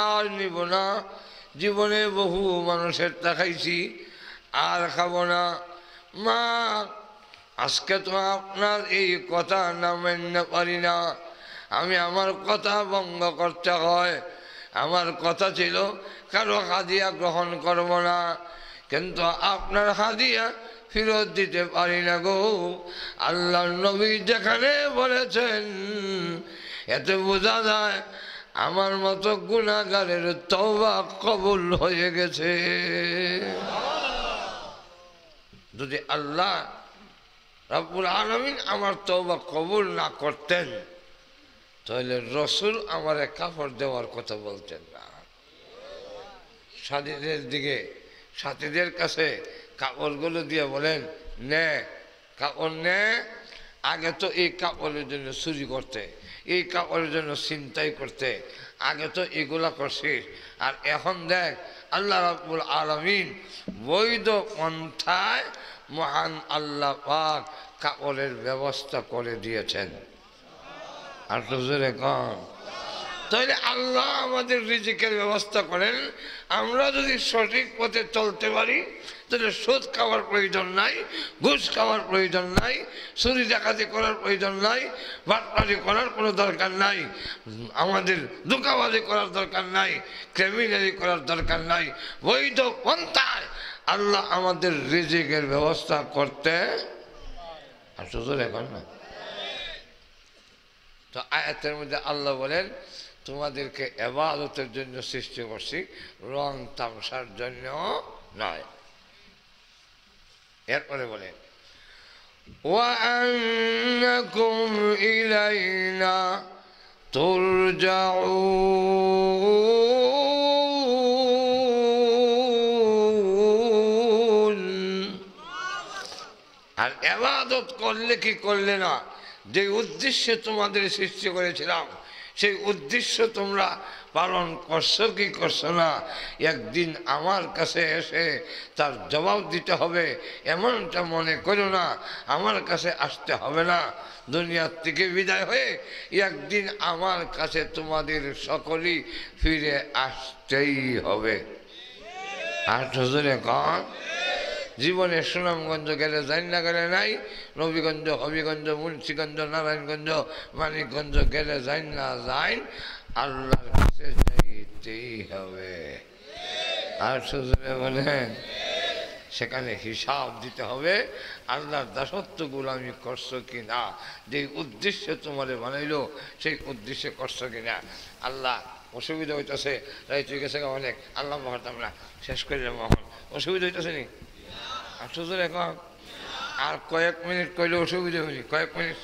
আর নিব না। জীবনে বহু মানুষের তাকাইছি, আর খাবো না। মা, আজকে তো আপনার এই কথা না মানতে পারি না, আমি আমার কথা ভঙ্গ করতে হয়। আমার কথা ছিল কারো হাদিয়া গ্রহণ করব না, কিন্তু আপনার হাদিয়া ফেরত দিতে পারি না গো। আল্লাহর নবী যেখানে বলেছেন, এতে বোঝা যায় আমার মতো গুনাহগারের তওবা কবুল হয়ে গেছে। যদি আল্লাহ রাব্বুল আলামিন আমার তওবা কবুল না করতেন, তাহলে রসুল আমার কাপড় দেওয়ার কথা বলতেন না। সাথীদের কাছে কাপড়গুলো দিয়ে বলেন, নে কাপড় নে। আগে তো এই কাপড়ের জন্য চুরি করতে, এই কাপড়ের জন্য ছিনতাই করতে, আগে তো এগুলা করছিস। আর এখন দেখ আল্লাহ রাব্বুল আলামিন বৈধ পন্থায় মহান আল্লাহ পাক কাপড়ের ব্যবস্থা করে দিয়েছেন। আর তো জোরে কন। তাহলে আল্লাহ আমাদের রিজিকের ব্যবস্থা করেন। আমরা যদি সঠিক পথে চলতে পারি তাহলে সুদ খাওয়ার প্রয়োজন নাই, ঘুষ খাওয়ার প্রয়োজন নাই, চুরি ডাকাতি করার প্রয়োজন নাই, বাটপারি করার কোনো দরকার নাই, আমাদের ধোঁকাবাজি করার দরকার নাই, ক্রিমিনালি করার দরকার নাই। বৈধ পন্থায় আল্লাহ আমাদের রিজিকের ব্যবস্থা করতে আসলে এখন না। তো আয়াতের মধ্যে আল্লাহ বলেন, তোমাদেরকে ইবাদতের জন্য সৃষ্টি করছি, রং তামসার জন্য নয়। এরপরে বলেন, ওয়া আন্নাকুম ইলাইনা তুরজাউন। আর ইবাদত করলে কি করলে না, যে উদ্দেশ্যে তোমাদের সৃষ্টি করেছিলাম সেই উদ্দেশ্য তোমরা পালন করছো কি করছো না, একদিন আমার কাছে এসে তার জবাব দিতে হবে এমনটা মনে করো না। আমার কাছে আসতে হবে না, দুনিয়ার থেকে বিদায় হয়ে একদিন আমার কাছে তোমাদের সকলেই ফিরে আসতেই হবে। আর হুজুরে কন, জীবনে সুনামগঞ্জ গেলে যাই না গেলে নাই, নবীগঞ্জ, হবিগঞ্জ, মুন্সিগঞ্জ, নারায়ণগঞ্জ, মানিকগঞ্জ গেলে যাই না যাই, আল্লাহর কাছে যাইতেই হবে। আর সুজনে বলেন, সেখানে হিসাব দিতে হবে আল্লাহর দাসত্ব গোলামি করছো কি না, যে উদ্দেশ্যে তোমারে বানাইলো সেই উদ্দেশ্যে করছো কি না। আল্লাহ অসুবিধা হইতেছে, রাইতে গেছে অনেক, আল্লাহ মহাতাম না, শেষ করিলাম এখন। অসুবিধা হইতেছে নি? আশ্চর্য এখন আর কয়েক মিনিট কইলে অসুবিধা হয়নি, কয়েক মিনিট।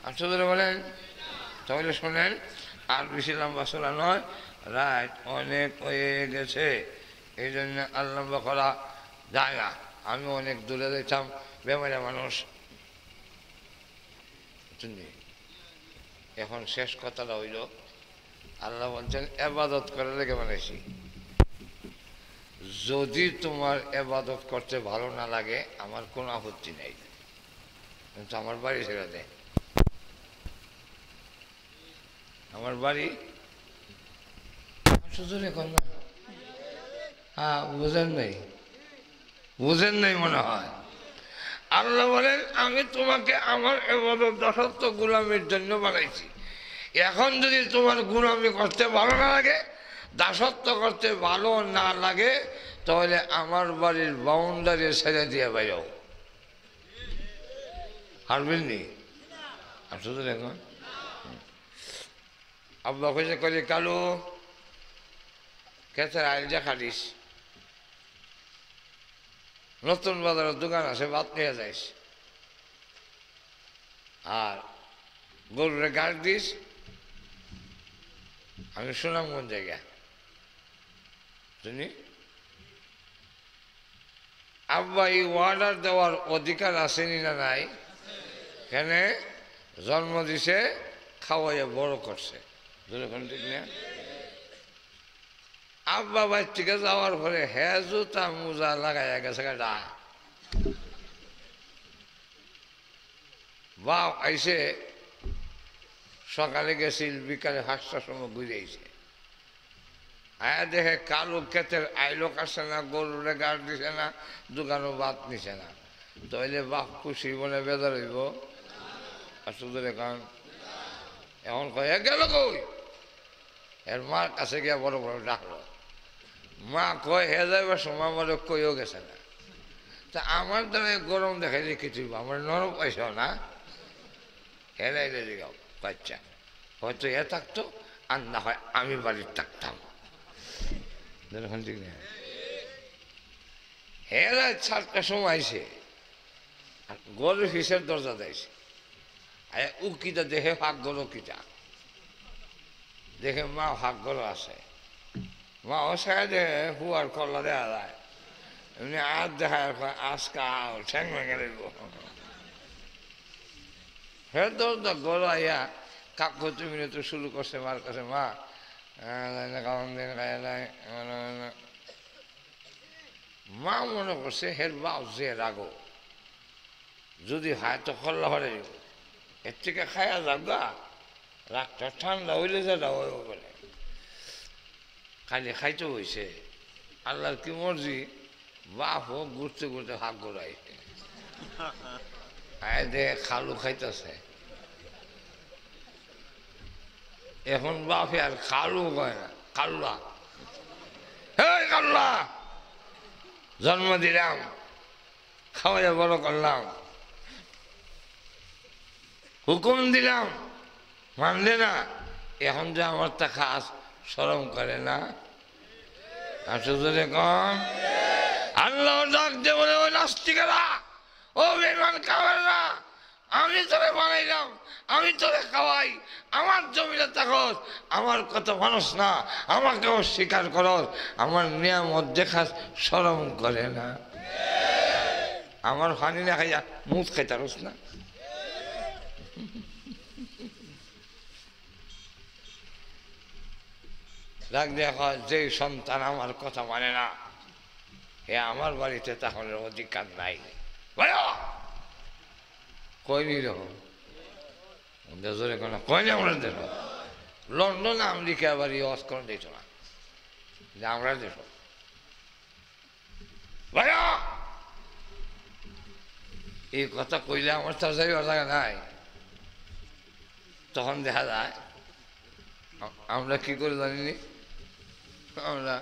আশ্চর্য বলেন, তাহলে শোনেন, আর বেশি লম্বা চলা নয়, রাত অনেক হয়ে গেছে, এই জন্য আর লম্বা করা যায় না। আমি অনেক দূরে যেতাম, বেমারা মানুষ। এখন শেষ কথাটা হইল, আল্লাহ বলছেন ইবাদত করার লেগে বানাইছি। যদি তোমার ইবাদত করতে ভালো না লাগে আমার কোনো আপত্তি নেই, কিন্তু আমার বাড়ি ছেড়ে দেয়। আমার বাড়ি হ্যাঁ, বুঝেন নাই, বুঝেন নাই মনে হয়। আল্লাহ বলেন, আমি তোমাকে আমার ইবাদত দাসত্ব গোলামির জন্য বানাইছি। এখন যদি তোমার গোলামি করতে ভালো না লাগে, দাসত্ব করতে ভালো না লাগে, তাহলে আমার বাড়ির বাউন্ডারি ছেড়ে দিয়ে বাইরেও হারবেন নি। আসলে এখন আব্বা কইছে কলে, কালু কেসের আইল যা খাটিস, নতুন বাজারের দোকান আছে, ভাত নিয়ে যাইস, আর গরুরে গাছ দিস। আমি সুনামগঞ্জ জায়গা শুনি, আব্বা এই অর্ডার দেওয়ার অধিকার আসেনি না নাই? কেন? জন্ম দিছে, খাওয়াইয়া বড় করছে, ঠিক না? আব্বা বাড়ি থেকে যাওয়ার পরে হ্যাঁ জুতা মোজা লাগাইয়া গেছে গা, বাপ আইসে সকালে গেছিল, বিকালে 5টার সময় ঘুরে আইছে, আয়া দেখে কালো ক্ষেতের আইলো কাটছে না, গরুরে গাছ দিছে না, দোকানও বাদ নিছে না। তাইলে বাপ খুশি বলে বেজার হইব? আসলে কারণ এখন কয়ে গেল কই, এর মার কাছে গিয়া বড় বড় ডাকলো। মা কয় হে যাইবার সময় বলে কইও গেছে না। তা আমার দ্বারা গরম দেখাই যে কিছু আমার নরম পয়সা না, হেলাইলে দিগাও বাচ্চা হয়তো এ থাকতো, আর না হয় আমি বাড়ির থাকতাম। ঠিক না? হেরা 7টার সময় আইসে, আর গরুর হিসের দরজা দিয়েছে, উকিটা দেখে ফাঁক গরু কিটা দেখে, মা ফাঁক গরু আছে, মা ও সাইডে হুয়ার কল্লা দেওয়া যায় এমনি আর দেখা আজকা ঠ্যাং ভেঙে দেব হে তো গড়াইয়া কাকু তুমি তো শুরু করছে মার কাছে মা মা মনে করছে হের বাপ যে রাগো যদি হয় তো খল্লা হরে এর থেকে খায়া যাগা রাগটা ঠান্ডা হইলে যা হইব বলে খালি খাইতে হয়েছে আল্লাহর কি মর্জি বাপ হোক ঘুরতে ঘুরতে হাত ঘোরাই আয় দে খালু খাইতেছে এখন বাপে আর খালু কয় না কাল্লা হে কাল্লা জন্ম দিলাম খাওয়াইয়া বড় করলাম হুকুম দিলাম মানলে না এখন যে আমার তা খাস শরম করে না আসলে কন আল্লাহ ডাক দে বলে ওই নাস্তিকেরা ও বেমান খাবে না আমি তোরে বানাইলাম আমি তোরে খাওয়াই আমার জমিতে থাকস আমার কথা মানুষ না আমাকেও স্বীকার করস আমার নিয়ামত দেখাস শরম করে না আমার পানি না খাইয়া মুখ খাইতারস না রাগ দেখা যে সন্তান আমার কথা মানে না হে আমার বাড়িতে তাহলে অধিকার নাই কইনি রকম জোরে কোনো কয়নি আমরা দেশ লন্ডন আমেরিকা আবার ইউজ করে দিত না যে আমরা দেশ এই কথা কইলে আমার তো যাইবার জায়গা নাই তখন দেখা যায় আমরা কি করে জানিনি আমরা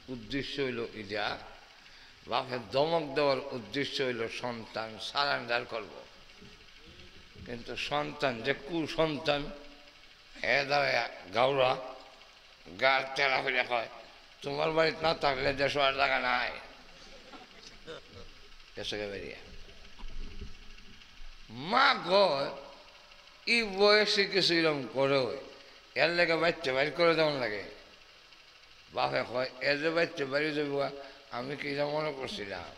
উদ্দেশ্য হইল ইটা বাপের দমক দেওয়ার উদ্দেশ্য হইল সন্তান সারেন্ডার করব কিন্তু সন্তান যে কুসন্তান এ দ্বারা গাউরা গার তেরা হইলে কয় তোমার বাড়িতে না থাকলে দেশ আর জায়গা নাই দেশকে বেরিয়ে মা কয় ই বয়সে কিছু এরকম করে এর লেগে বাচ্চা বাইর করে যেমন লাগে বাপে কয় এর যে বাচ্চা বাড়ি যাবো আমি কি মনে করছিলাম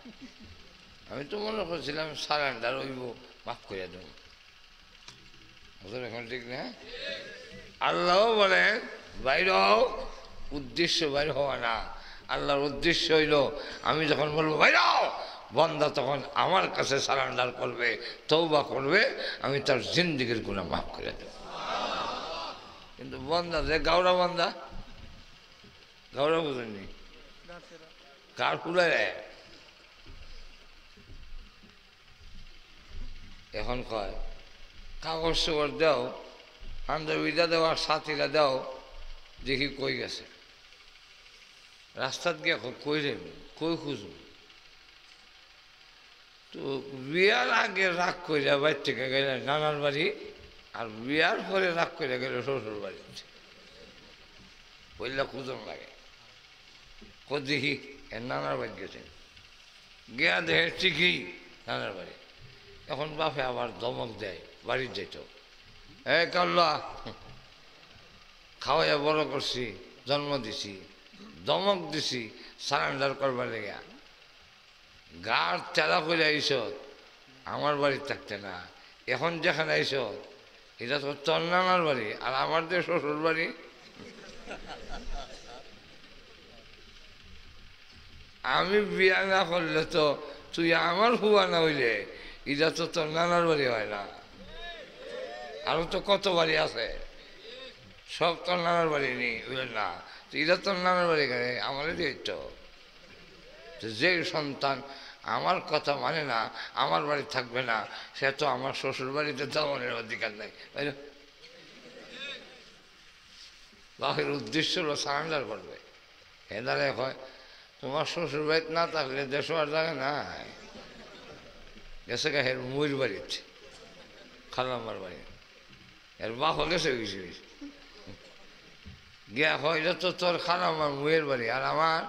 আমি তো মনে করছিলাম সারেন্ডার হইব মাফ করে দেব এখন ঠিক না আল্লাহ বলেন বাইর হও উদ্দেশ্য বাইর হওয়া না আল্লাহর উদ্দেশ্য হইল আমি যখন বলবো বাইর হও বন্দা তখন আমার কাছে সারেন্ডার করবে তওবা করবে আমি তার জিন্দিগির গুনাহ মাফ করে দেব কিন্তু বন্দা যে গাওরা বন্দা গাওরা বুঝেননি কার কুলে এখন কয় কাগজ সবর দাও পাঞ্জাবিটা দাও আর সাথীরা দাও দেখি কই গেছে রাস্তাত গিয়ে কই রে কই খুঁজব তো বিয়ার আগে রাগ করে বাড়ি থেকে গেলে নানার বাড়ি আর বিয়ার পরে রাগ করে গেলে শ্বশুর বাড়ি পইলা খুঁজন লাগে দেখি এর নানার বাড়ি গেছে গিয়া দেখে ঠিকই নানার বাড়ি এখন বাপে আবার ধমক দেয় বাড়ির যেত এ কাল্লা খাওয়াইয়া বড় করছি জন্ম দিছি ধমক দিছি সারেন্ডার করবার লেগা গার তেরা করে আইস আমার বাড়ি থাকতে না এখন যেখানে আইস এটা তো তোর নানার বাড়ি আর আমার যে শ্বশুর বাড়ি আমি বিয়া না করলে তো তুই আমার হুয়া না হইলে এটা তো তোর নানার বাড়ি হয় না আরো তো কত বাড়ি আছে সব তোর নানার বাড়ি নেই না এটা তোর নানার বাড়ি কেন আমারই তো যে সন্তান আমার কথা মানে না আমার বাড়ি থাকবে না সে তো আমার শ্বশুর বাড়িতে যাওয়ার অধিকার নেই তাই না বাপের উদ্দেশ্য হলো সারেন্ডার করবে এদারে হয় তোমার শ্বশুর বাড়িতে না থাকলে দেশ আর জায়গা নাই গেছে গা হের মুইর বাড়িতে খালাম্মার বাড়ি এর বাপ গেছে গেছে গিয়া হয় এটা তো তোর খালাম্মার মুয়ের বাড়ি আর আমার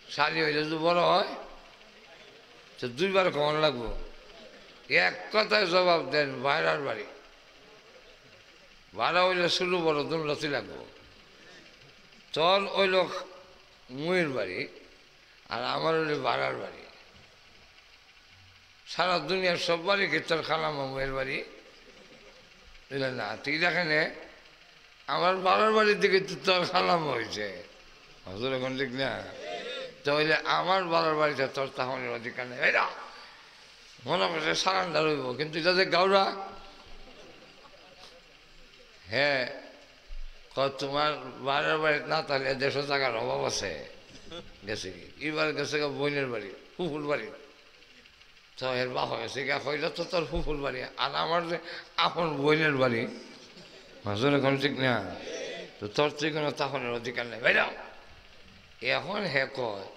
শাড়ি হইলে যদি বড় হয় তো দুইবার কেমন লাগবো এক কথায় জবাব দেন বাইরার বাড়ি ভাড়া হইলে শুরু বড় দুর্লতি লাগবো তোর হইল মুয়ের বাড়ি আর আমার হইল ভাড়ার বাড়ি সারা দুনিয়ার সব বাড়ি কি তোর খালাম মুয়ের বাড়ি বুঝলেন না তুই দেখেন আমার ভাড়ার বাড়ির দিকে তোর খালাম হয়েছে হজুর এখন ঠিক না তাহলে আমার ভাড়ার বাড়িতে তোর তাহলে অধিকার নেই এরা মনে করছে সারান্ডার হইব কিন্তু এটা যে গাউরা হ্যাঁ তোমার ভাড়ার বাড়ি না তাহলে 150 টাকার অভাব আছে গেছে কি এবার গেছে বোনের বাড়ি ফুফুর বাড়ি তো এর বাপ গেছে গা হইলে তো তোর ফুফুর বাড়ি আর আমার যে আপন বোনের বাড়ি হজুর এখন ঠিক না তো তোর তুই কোনো তখনের অধিকার নেই ভাইরা এখন হে কয়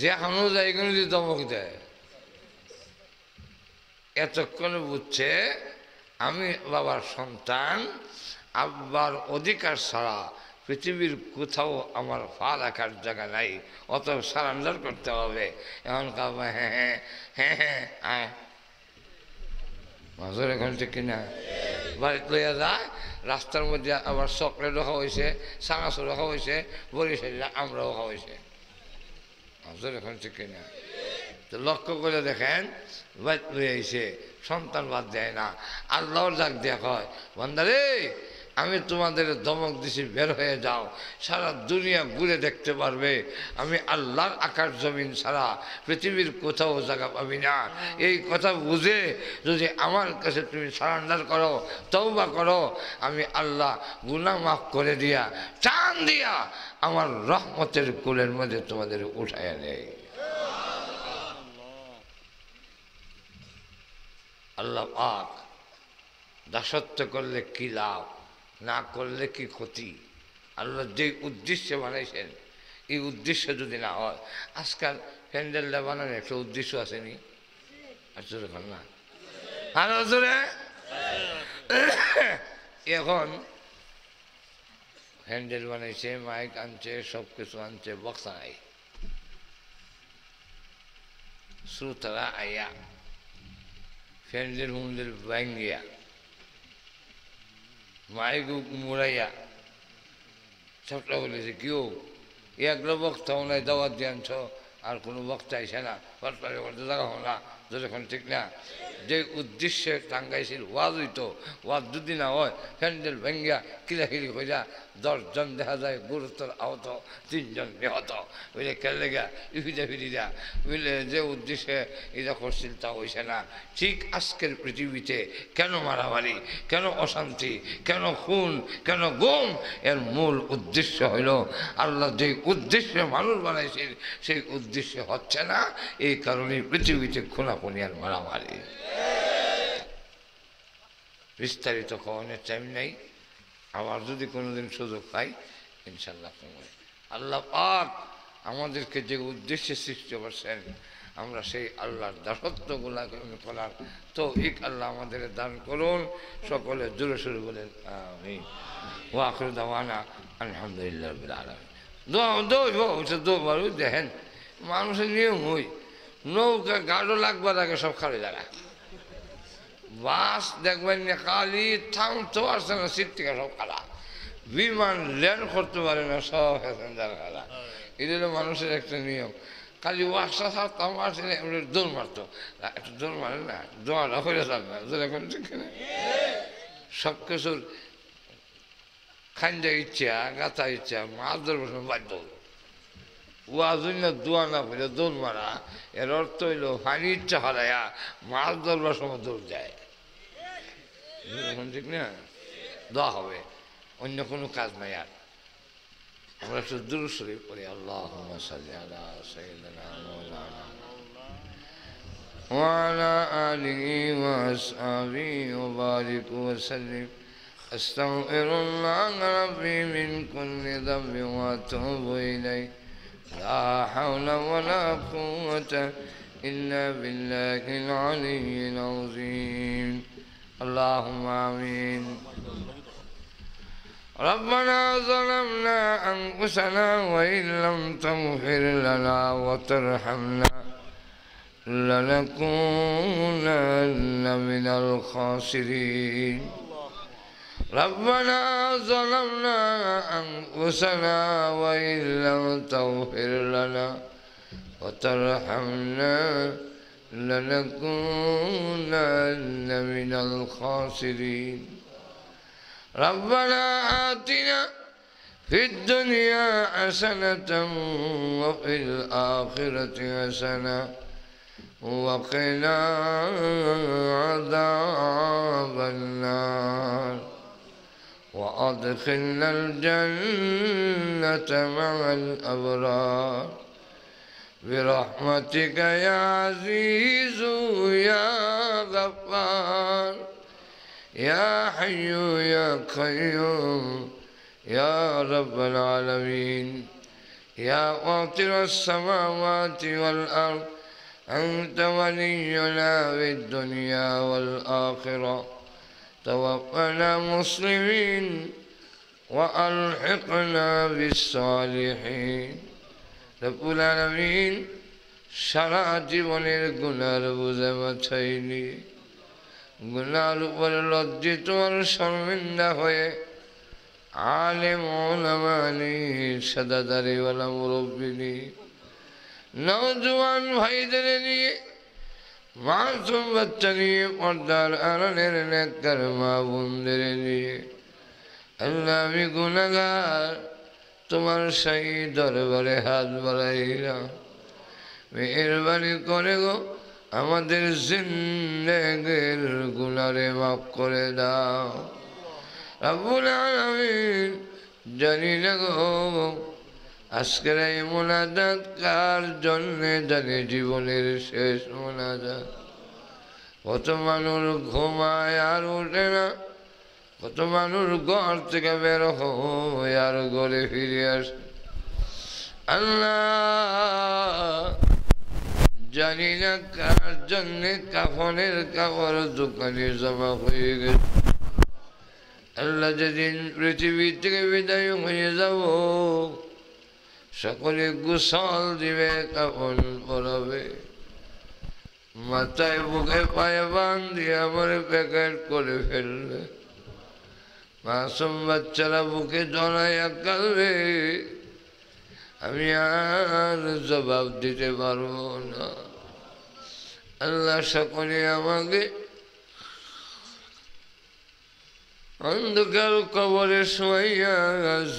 যেখানেও যাই কোনো যদি দমক দেয় এতক্ষণে বুঝছে আমি বাবার সন্তান আব্বার অধিকার ছাড়া পৃথিবীর কোথাও আমার পা রাখার জায়গা নাই অত সারেন্ডার করতে হবে এখন কাবা হ্যাঁ হ্যাঁ হ্যাঁ হ্যাঁ হ্যাঁ মাজর এখন ঠিক কিনা বাড়িতে লইয়া যায় রাস্তার মধ্যে আবার চকলেট রাখা হয়েছে সাঙাচুর রাখা হয়েছে বরিশাল আমরাও রাখা হয়েছে মাজর এখন ঠিক কিনা তো লক্ষ্য করে দেখেন বাড়িতে লইয়া আইছে সন্তান বাদ দেয় না আল্লাহর ডাক দেয়া হয় বান্দারে আমি তোমাদের ধমক দিছি বের হয়ে যাও সারা দুনিয়া ঘুরে দেখতে পারবে আমি আল্লাহর আকাশ জমিন ছাড়া পৃথিবীর কোথাও জায়গা পাবি না এই কথা বুঝে যদি আমার কাছে তুমি সারেন্ডার করো তওবা করো আমি আল্লাহ গুনাহ মাফ করে দিয়া টান দিয়া আমার রহমতের কোলের মধ্যে তোমাদের উঠাইয়া নেই আল্লাহ পাক দাসত্ব করলে কি লাভ না করলে কি ক্ষতি আল্লাহ যে উদ্দেশ্যে বানাইছেন এই উদ্দেশ্য যদি না হয় আজকাল প্যান্ডেলটা বানানোর একটা উদ্দেশ্য আসেনি আসলে না আর আসলে এখন প্যান্ডেল বানাইছে মাইক আনছে সব কিছু আনছে বক্সা নাই শ্রোতারা আইয়া প্যান্ডেল মুন্ডেল ভাঙ্গিয়া মাইক মুড়াইয়া সবটা বলেছে কেউ একগুলো বক্তাও নাই দাওয়াত দিয়ে আনছ আর কোনো বক্তা আইসে না পারপারে করতে দেখা হো না যখন ঠিক না যে উদ্দেশ্যে টাঙ্গাইছিল ওয়াজ হইতো ওয়াজ যদি না হয় প্যান্ডেল ভেঙ্গিয়া কিলাকিলি কইরা 10 জন দেখা যায় গুরুতর আহত 3 জন নিহত বুঝলে কেলে গা ইফিদা ফিরিরা বুঝলে যে উদ্দেশ্যে এটা করছিল তা হইছে না ঠিক আজকের পৃথিবীতে কেন মারামারি কেন অশান্তি কেন খুন কেন গুম এর মূল উদ্দেশ্য হইল আল্লাহ যে উদ্দেশ্যে মানুষ বানাইছিল সেই উদ্দেশ্য হচ্ছে না এই কারণে পৃথিবীতে খুনাখুনি আর মারামারি বিস্তারিত খাওয়ানোর টাইম নেই আবার যদি কোনোদিন সুযোগ পাই ইনশাল্লাহ আল্লাহ পাক আমাদেরকে যে উদ্দেশ্যে সৃষ্টি করছেন আমরা সেই আল্লাহর দাসত্বগুলা করার তৌফিক আল্লাহ আমাদের দান করুন সকলে জোরে সোরে বলেন আমিন ওয়া আখিরু দাওয়ানা আলহামদুলিল্লাহি রাব্বিল আলামিন দোয়া দেখেন মানুষের নিয়ম হই নৌকা গাড়ো লাগবার আগে সব খালি জায়গা বাস দেখবেন না খালি থামতেও আসছে না সিট থেকে সব খালা বিমান ল্যান্ড করতে পারে না সব প্যাসেঞ্জার খালা এটা হলো মানুষের একটা নিয়ম খালি ওয়াকসা থাকতাম আসলে দৌড় মারতো একটু দৌড় মারে না দোয়াটা হয়ে যাবে না এখন সব কিছুর খাঞ্জা ইচ্ছা গাথা ইচ্ছা মাছ ধরবো বাধ্য ওয়াজুন না দোয়া না ফেলে দৌড় মারা এর অর্থ হইল পানি ইচ্ছা হারাইয়া মাছ ধরবার সময় দৌড় যায় এখন ঠিক না দোয়া হবে অন্য কোনো কাজ নাই আর আমরা একটু দুরূদ শরীফ পড়ি আল্লাহুম্মা সাল্লি আলা সাইয়্যিদিনা মাওলানা ওয়া আলা আলিহি ওয়া আসহাবিহি ওয়া বারিক ওয়া সাল্লিম আস্তাগফিরুল্লাহ রাব্বি মিন কুল্লি যামবি ওয়া আতুবু ইলাইহি لا حول ولا قوة إلا بالله العلي العظيم اللهم آمين ربنا ظلمنا أنفسنا وإن لم تغفر لنا وترحمنا لنكونن من الخاسرين ربنا ظلمنا أنفسنا وإن لم تغفر لنا وترحمنا لنكونن من الخاسرين ربنا آتنا في الدنيا حسنة وفي الآخرة حسنة وقنا عذاب النار وأدخلنا الجنة مع الأبرار برحمتك يا عزيز يا غفار يا حي يا قيوم يا رب العالمين يا فاطر السماوات والأرض أنت ولينا في الدنيا والآخرة توفنا مسلمين وألحقنا بالصالحين رب العالمين সারা জীবনের গুনার বোঝা মাথায় নিয়ে গুনার উপরে লজ্জিত আর শর্মিন্দা হয়ে আলেম ওলামা নিয়ে সাদাদারিওয়ালা মুরব্বী নিয়ে নওজোয়ান ভাইদের নিয়ে মাসুম বাচ্চা নিয়ে পর্দার আড়ালের নেককার মা বোনদের নিয়ে আল্লাহ আমি গুনাহগার তোমার সেই দরবারে হাত বাড়াইলাম মেহেরবানি করে গো আমাদের জিন্দেগির গুনারে মাফ করে দাও রব্বুল আলামিন জানি না গো আজকের এই মোনাজাত কার জন্যে জানি জীবনের শেষ মোনাজাত কত মানুষ ঘুমায় আর ওঠে না কত মানুষ ঘর থেকে বের হয় আর ঘরে ফিরে আসে আল্লাহ জানি না কার জন্যে কাফনের কাপড় দোকানে জমা হয়ে গেছে আল্লাহ যেদিন পৃথিবী থেকে বিদায় হয়ে যাব সকলে গোসল দিবে কাফন পরাবে মাথায় বুকে পায়ে বান দিয়ে আমার প্যাকেট করে ফেললে মাসুম বাচ্চারা বুকে জড়াইয়া কাঁদবে আমি আর জবাব দিতে পারবো না আল্লাহ সকলে আমাকে অন্ধকার কবরে শোয়াইয়া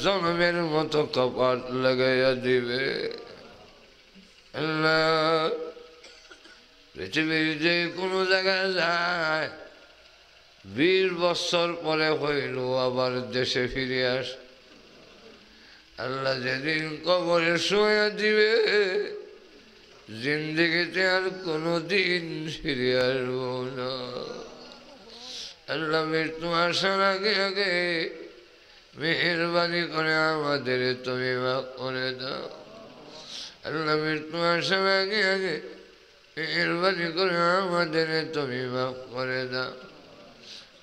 জন্মের মতো কপাট লাগাইয়া দিবে আল্লাহ পৃথিবীর যে কোনো জায়গায় যায় 20 বছর পরে হইল আবার দেশে ফিরে আস আল্লাহ যেদিন কবরে শোয়া দিবে জিন্দেগিতে আর কোনো দিন ফিরে আসবো না আল্লাহ মৃত্যু আসার আগে আগে মেহেরবানি করে আমাদের তুমি মাফ করে দাও আল্লাহ মৃত্যু আসার আগে আগে মেহেরবানি করে আমাদের তুমি মাফ করে দাও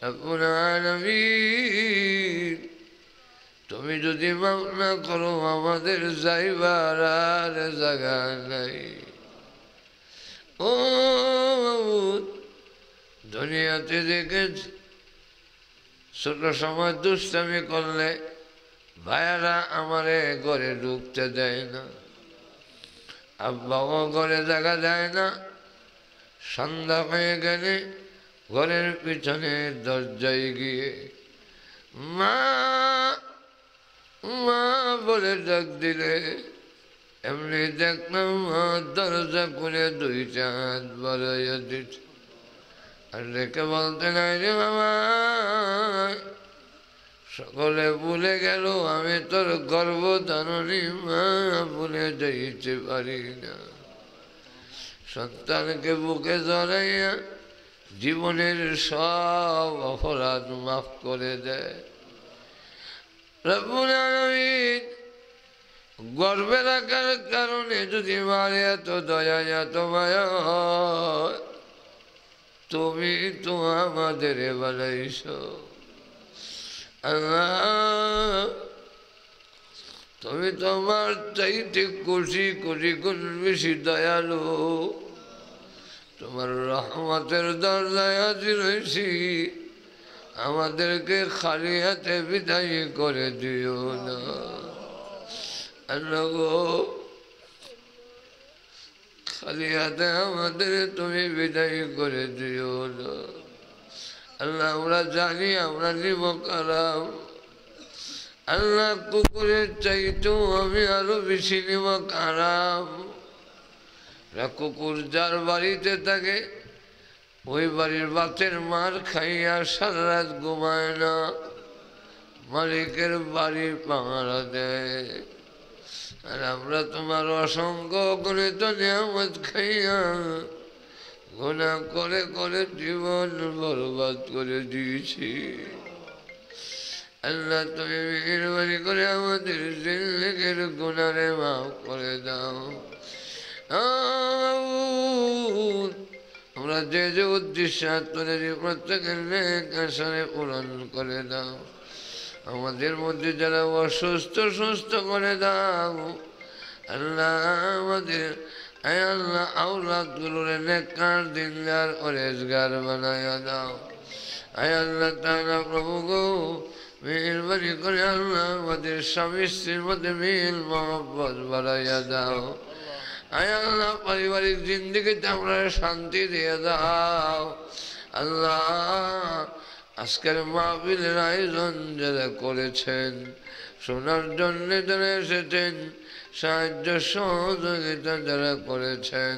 রব্বুল আলামিন তুমি যদি মাফ না করো আমাদের যাইবার আর জায়গা নাই ও দুনিয়াতে দেখেছি ছোট সময় দুষ্টামি করলে ভাইয়ারা আমারে ঘরে ঢুকতে দেয় না আব্বাও ঘরে জায়গা দেয় না সন্ধ্যা হয়ে গেলে ঘরের পিছনে দরজায় গিয়ে মা মা বলে ডাক দিলে এমনি দেখলাম মা দরজা করে 2টা হাত বাড়াইয়া দিচ্ছে আর রেখে বলতে নাই রে বাবা সকলে ভুলে গেল আমি তোর গর্ভধারণী মা ভুলে যাইতে পারি না সন্তানকে বুকে জড়াইয়া জীবনের সব অপরাধ মাফ করে দেয় রব্বুল আলামিন গর্বে রাখার কারণে যদি মারে এত দয়া এত মায়া তুমি তো আমাদের বানাইছ আল্লাহ তুমি তোমার চাইতে কোটি কোটি গুণ বেশি দয়ালু তোমার রহমতের দরজায় হাজির হয়েছি আমাদেরকে খালি হাতে বিদায় করে দিও না আল্লাহ গো, খালি হাতে আমাদের তুমি বিদায় করে দিও না আল্লাহ। আমরা জানি আমরা নিব কারাম আল্লাহ, কুকুরের চাইতেও আমি আরো বেশি নিব কারাম। কুকুর যার বাড়িতে থাকে ওই বাড়ির বাতের মার খাইয়া সারা রাত ঘুমায় না, মালিকের বাড়ি পাহারা দেয়। আর আমরা তোমার অসংখ্য গণিত নিয়ামত খাইয়া গুনাহ করে করে জীবন বরবাদ করে দিয়েছি আল্লাহ। তুমি মেহেরবানি করে আমাদের জিন্দেগির গুনাহে মাফ করে দাও। আমরা যে যে উদ্দেশ্য তৈরি প্রত্যেকের নেক আশারে পূরণ করে দাও। আমাদের মধ্যে যারা অসুস্থ সুস্থ করে দাও আল্লাহ। আমাদের আল্লাহ আওলাদ গুলোর নেককার দিনদার পরেজগার বানায়া দাও। আল্লাহ তাআলা প্রভু গো, মেহেরবানি করে আল্লাহ আমাদের স্বামী স্ত্রীর মধ্যে মিল মহব্বত বাড়াইয়া দাও। আল্লাহ পারিবারিক জিন্দেগিতে আমরা শান্তি দিয়ে দাও আল্লাহ। আজকের মাহফিলের আয়োজন যারা করেছেন, শোনার জন্য যারা এসেছেন, সাহায্য সহযোগিতা যারা করেছেন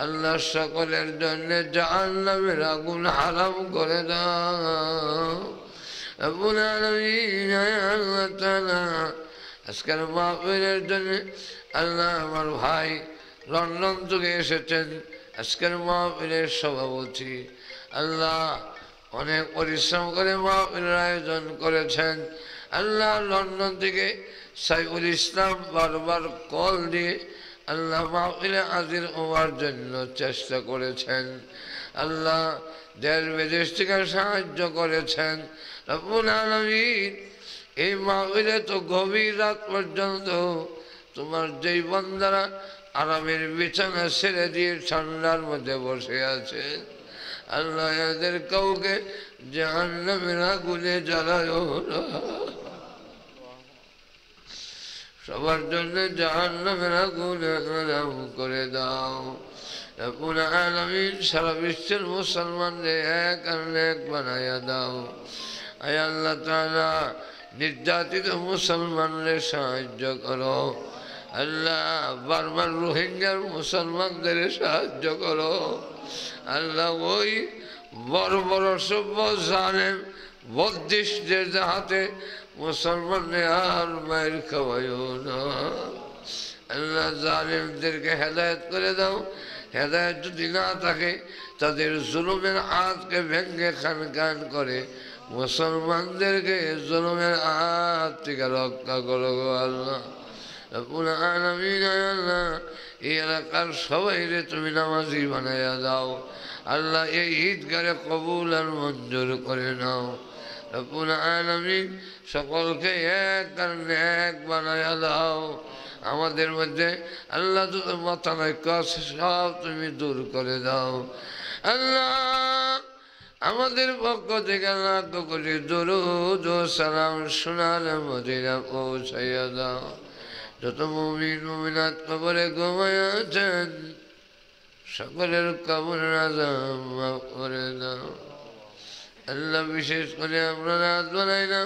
আল্লাহ, সকলের জন্য জাহান্নামের আগুন হারাম করে দাও রব্বুল আলামিন। আল্লাহ তাআলা আজকের মাহফিলের জন্য আল্লাহ আমার ভাই লন্ডন থেকে এসেছেন, আজকের মাহফিলের সভাপতি আল্লাহ, অনেক পরিশ্রম করে মাহফিলের আয়োজন করেছেন আল্লাহ। লন্ডন থেকে সাইফুল ইসলাম বারবার কল দিয়ে আল্লাহ মাহফিলে হাজির হওয়ার জন্য চেষ্টা করেছেন আল্লাহ। দেশ বিদেশ থেকে সাহায্য করেছেন রব্বুল আলামিন। এই মাহফিলে তো গভীর রাত পর্যন্ত তোমার যেই বান্দারা আরামের বিছানা ছেড়ে দিয়ে ঠান্ডার মধ্যে বসে আছে আল্লাহ, এদের কাউকে জাহান্নামের আগুনে জ্বালায়ও না। সবার জন্য জাহান্নামের আগুনে হারাম করে দাও রব্বুল আলামিন। সারা বিশ্বের মুসলমানদের এক আর এক বানাইয়া দাও। আয় আল্লাহ তাআলা, নির্যাতিত মুসলমানদের সাহায্য করো আল্লাহ। বারবার রোহিঙ্গার মুসলমানদের সাহায্য করো আল্লাহ। ওই বড় বড় সভ্য জালেম বদ্দিশদের হাতে মুসলমানদের আর মায়ের খাওয়াইও না আল্লাহ। জালেমদেরকে হেদায়েত করে দাও। হেদায়েত যদি না থাকে তাদের জুলুমের হাতকে ভেঙ্গে খান খান করে মুসলমানদেরকে জুলুমের হাত থেকে রক্ষা করো আল্লাহ রব্বুল আলামিন। আল্লাহ, এই এলাকার সবাইরে তুমি নামাজি বানাইয়া দাও আল্লাহ। এই ঈদগাহে কবুল আর মঞ্জুর করে নাও রব্বুল আলামিন। সকলকে এক আর নেক বানাইয়া দাও। আমাদের মধ্যে আল্লাহ যত মতানৈক্য আছে সব তুমি দূর করে দাও আল্লাহ। আমাদের পক্ষ থেকে লাখ কোটি দরুদ ও সালাম সোনার মদিনা পৌঁছাইয়া দাও। যত মুমিন মুমিনাত কবরে ঘুমায়া আছেন সকলের কবরের আযাব মাফ করে দাও আল্লাহ। বিশেষ করে আমরা রাত বানাই না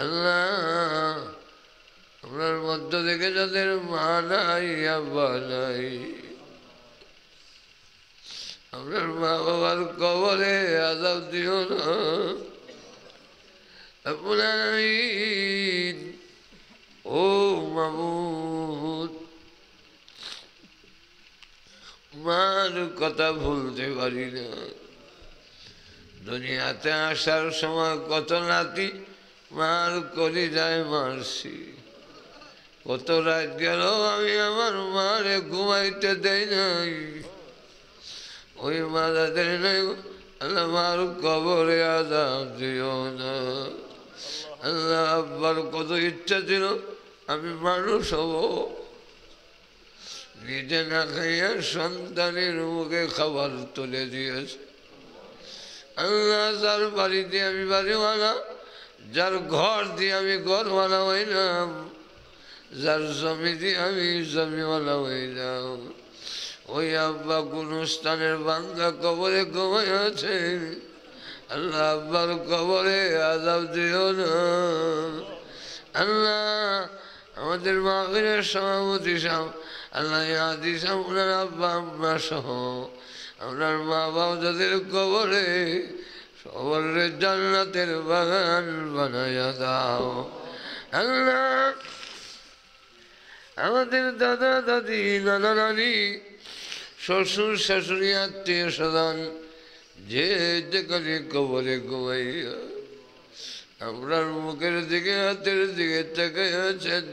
আল্লাহ, আপনার মধ্য থেকে যাদের মা নাই আব্বা নাই, আপনার মা বাবার কবরে আযাব দিও না আপনার। ও মাবুদ, মার কথা ভুলতে পারি না। দুনিয়াতে আসার সময় কত নাতি মার কলিজায় মারছি, কত রাত গেল আমি আমার মারে ঘুমাইতে দেই নাই। ওই মা যাদের নাই আল্লাহ মার কবরে আযাব দিও না আল্লাহ। আব্বার কত ইচ্ছা ছিল আমি মানুষ হব, নিজে না খাইয়া সন্তানের মুখে খাবার তুলে দিয়েছে। আল্লাহ যার বাড়ি দিয়ে আমি বাড়িওয়ালা, যার ঘর দিয়ে আমি ঘরওয়ালা হইলাম, যার জমি দিয়ে আমি জমিওয়ালা হইলাম, ওই আব্বা গুণস্থানের বান্দা কবরে ঘুমাই আছে। আল্লাহ আব্বার কবরে আযাব দিও না। আল্লাহ আমাদের মাহফিলের সভাপতি সাহেব, আল্লাহ হাদি সাহেব, ওনার আব্বা আম্মা সহ আপনার মা বাবা যাদের কবরে, সবরের জান্নাতের বাগান বানাইয়া দাও। আল্লাহ আমাদের দাদা দাদি, নানা নানি, শ্বশুর শাশুড়ি, আত্মীয় স্বজন যে যেখানে কবরে ঘুমাইয়া আপনার মুখের দিকে হাতের দিকে তাকাই আছেন,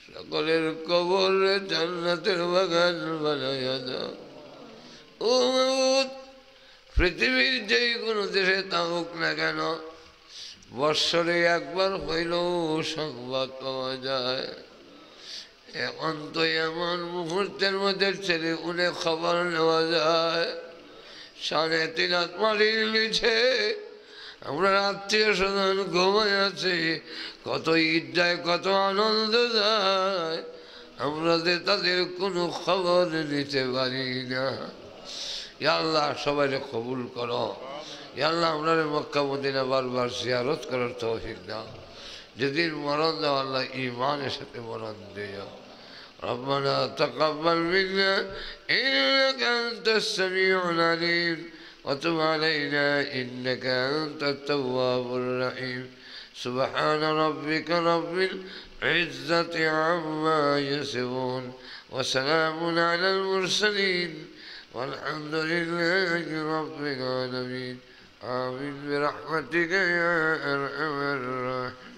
সকলের কবরে জান্নাতের বাগান বানাইয়া দাও। ও মাবুদ, পৃথিবীর যেই কোনো দেশে থাকুক না কেন, বৎসরে একবার হইলেও সংবাদ পাওয়া যায়। এখন তো এমন মুহূর্তের মধ্যে ছেলে উনে খবর নেওয়া যায়, 3.5 হাত মাটির নিচে আমরা আত্মীয় স্বজন ঘুমায় আছি, কত ঈদ যায়, কত আনন্দ যায়, আমরা যে তাদের কোনো খবর নিতে পারি না। ইয়া আল্লাহ সবাইকে কবুল করো। ইয়া আল্লাহ আমরা মক্কা মদিনা বারবার জিয়ারত করার তৌফিক দাও। যেদিন মরণ দাও আল্লাহ ঈমানের সাথে মরণ দিও। ربنا تقبل منا إنك أنت السميع العليم وتب علينا إنك أنت التواب الرحيم. سبحان ربك رب العزة عما يصفون وسلام على المرسلين والحمد لله رب العالمين. آمين برحمتك يا أرحم الراحمين.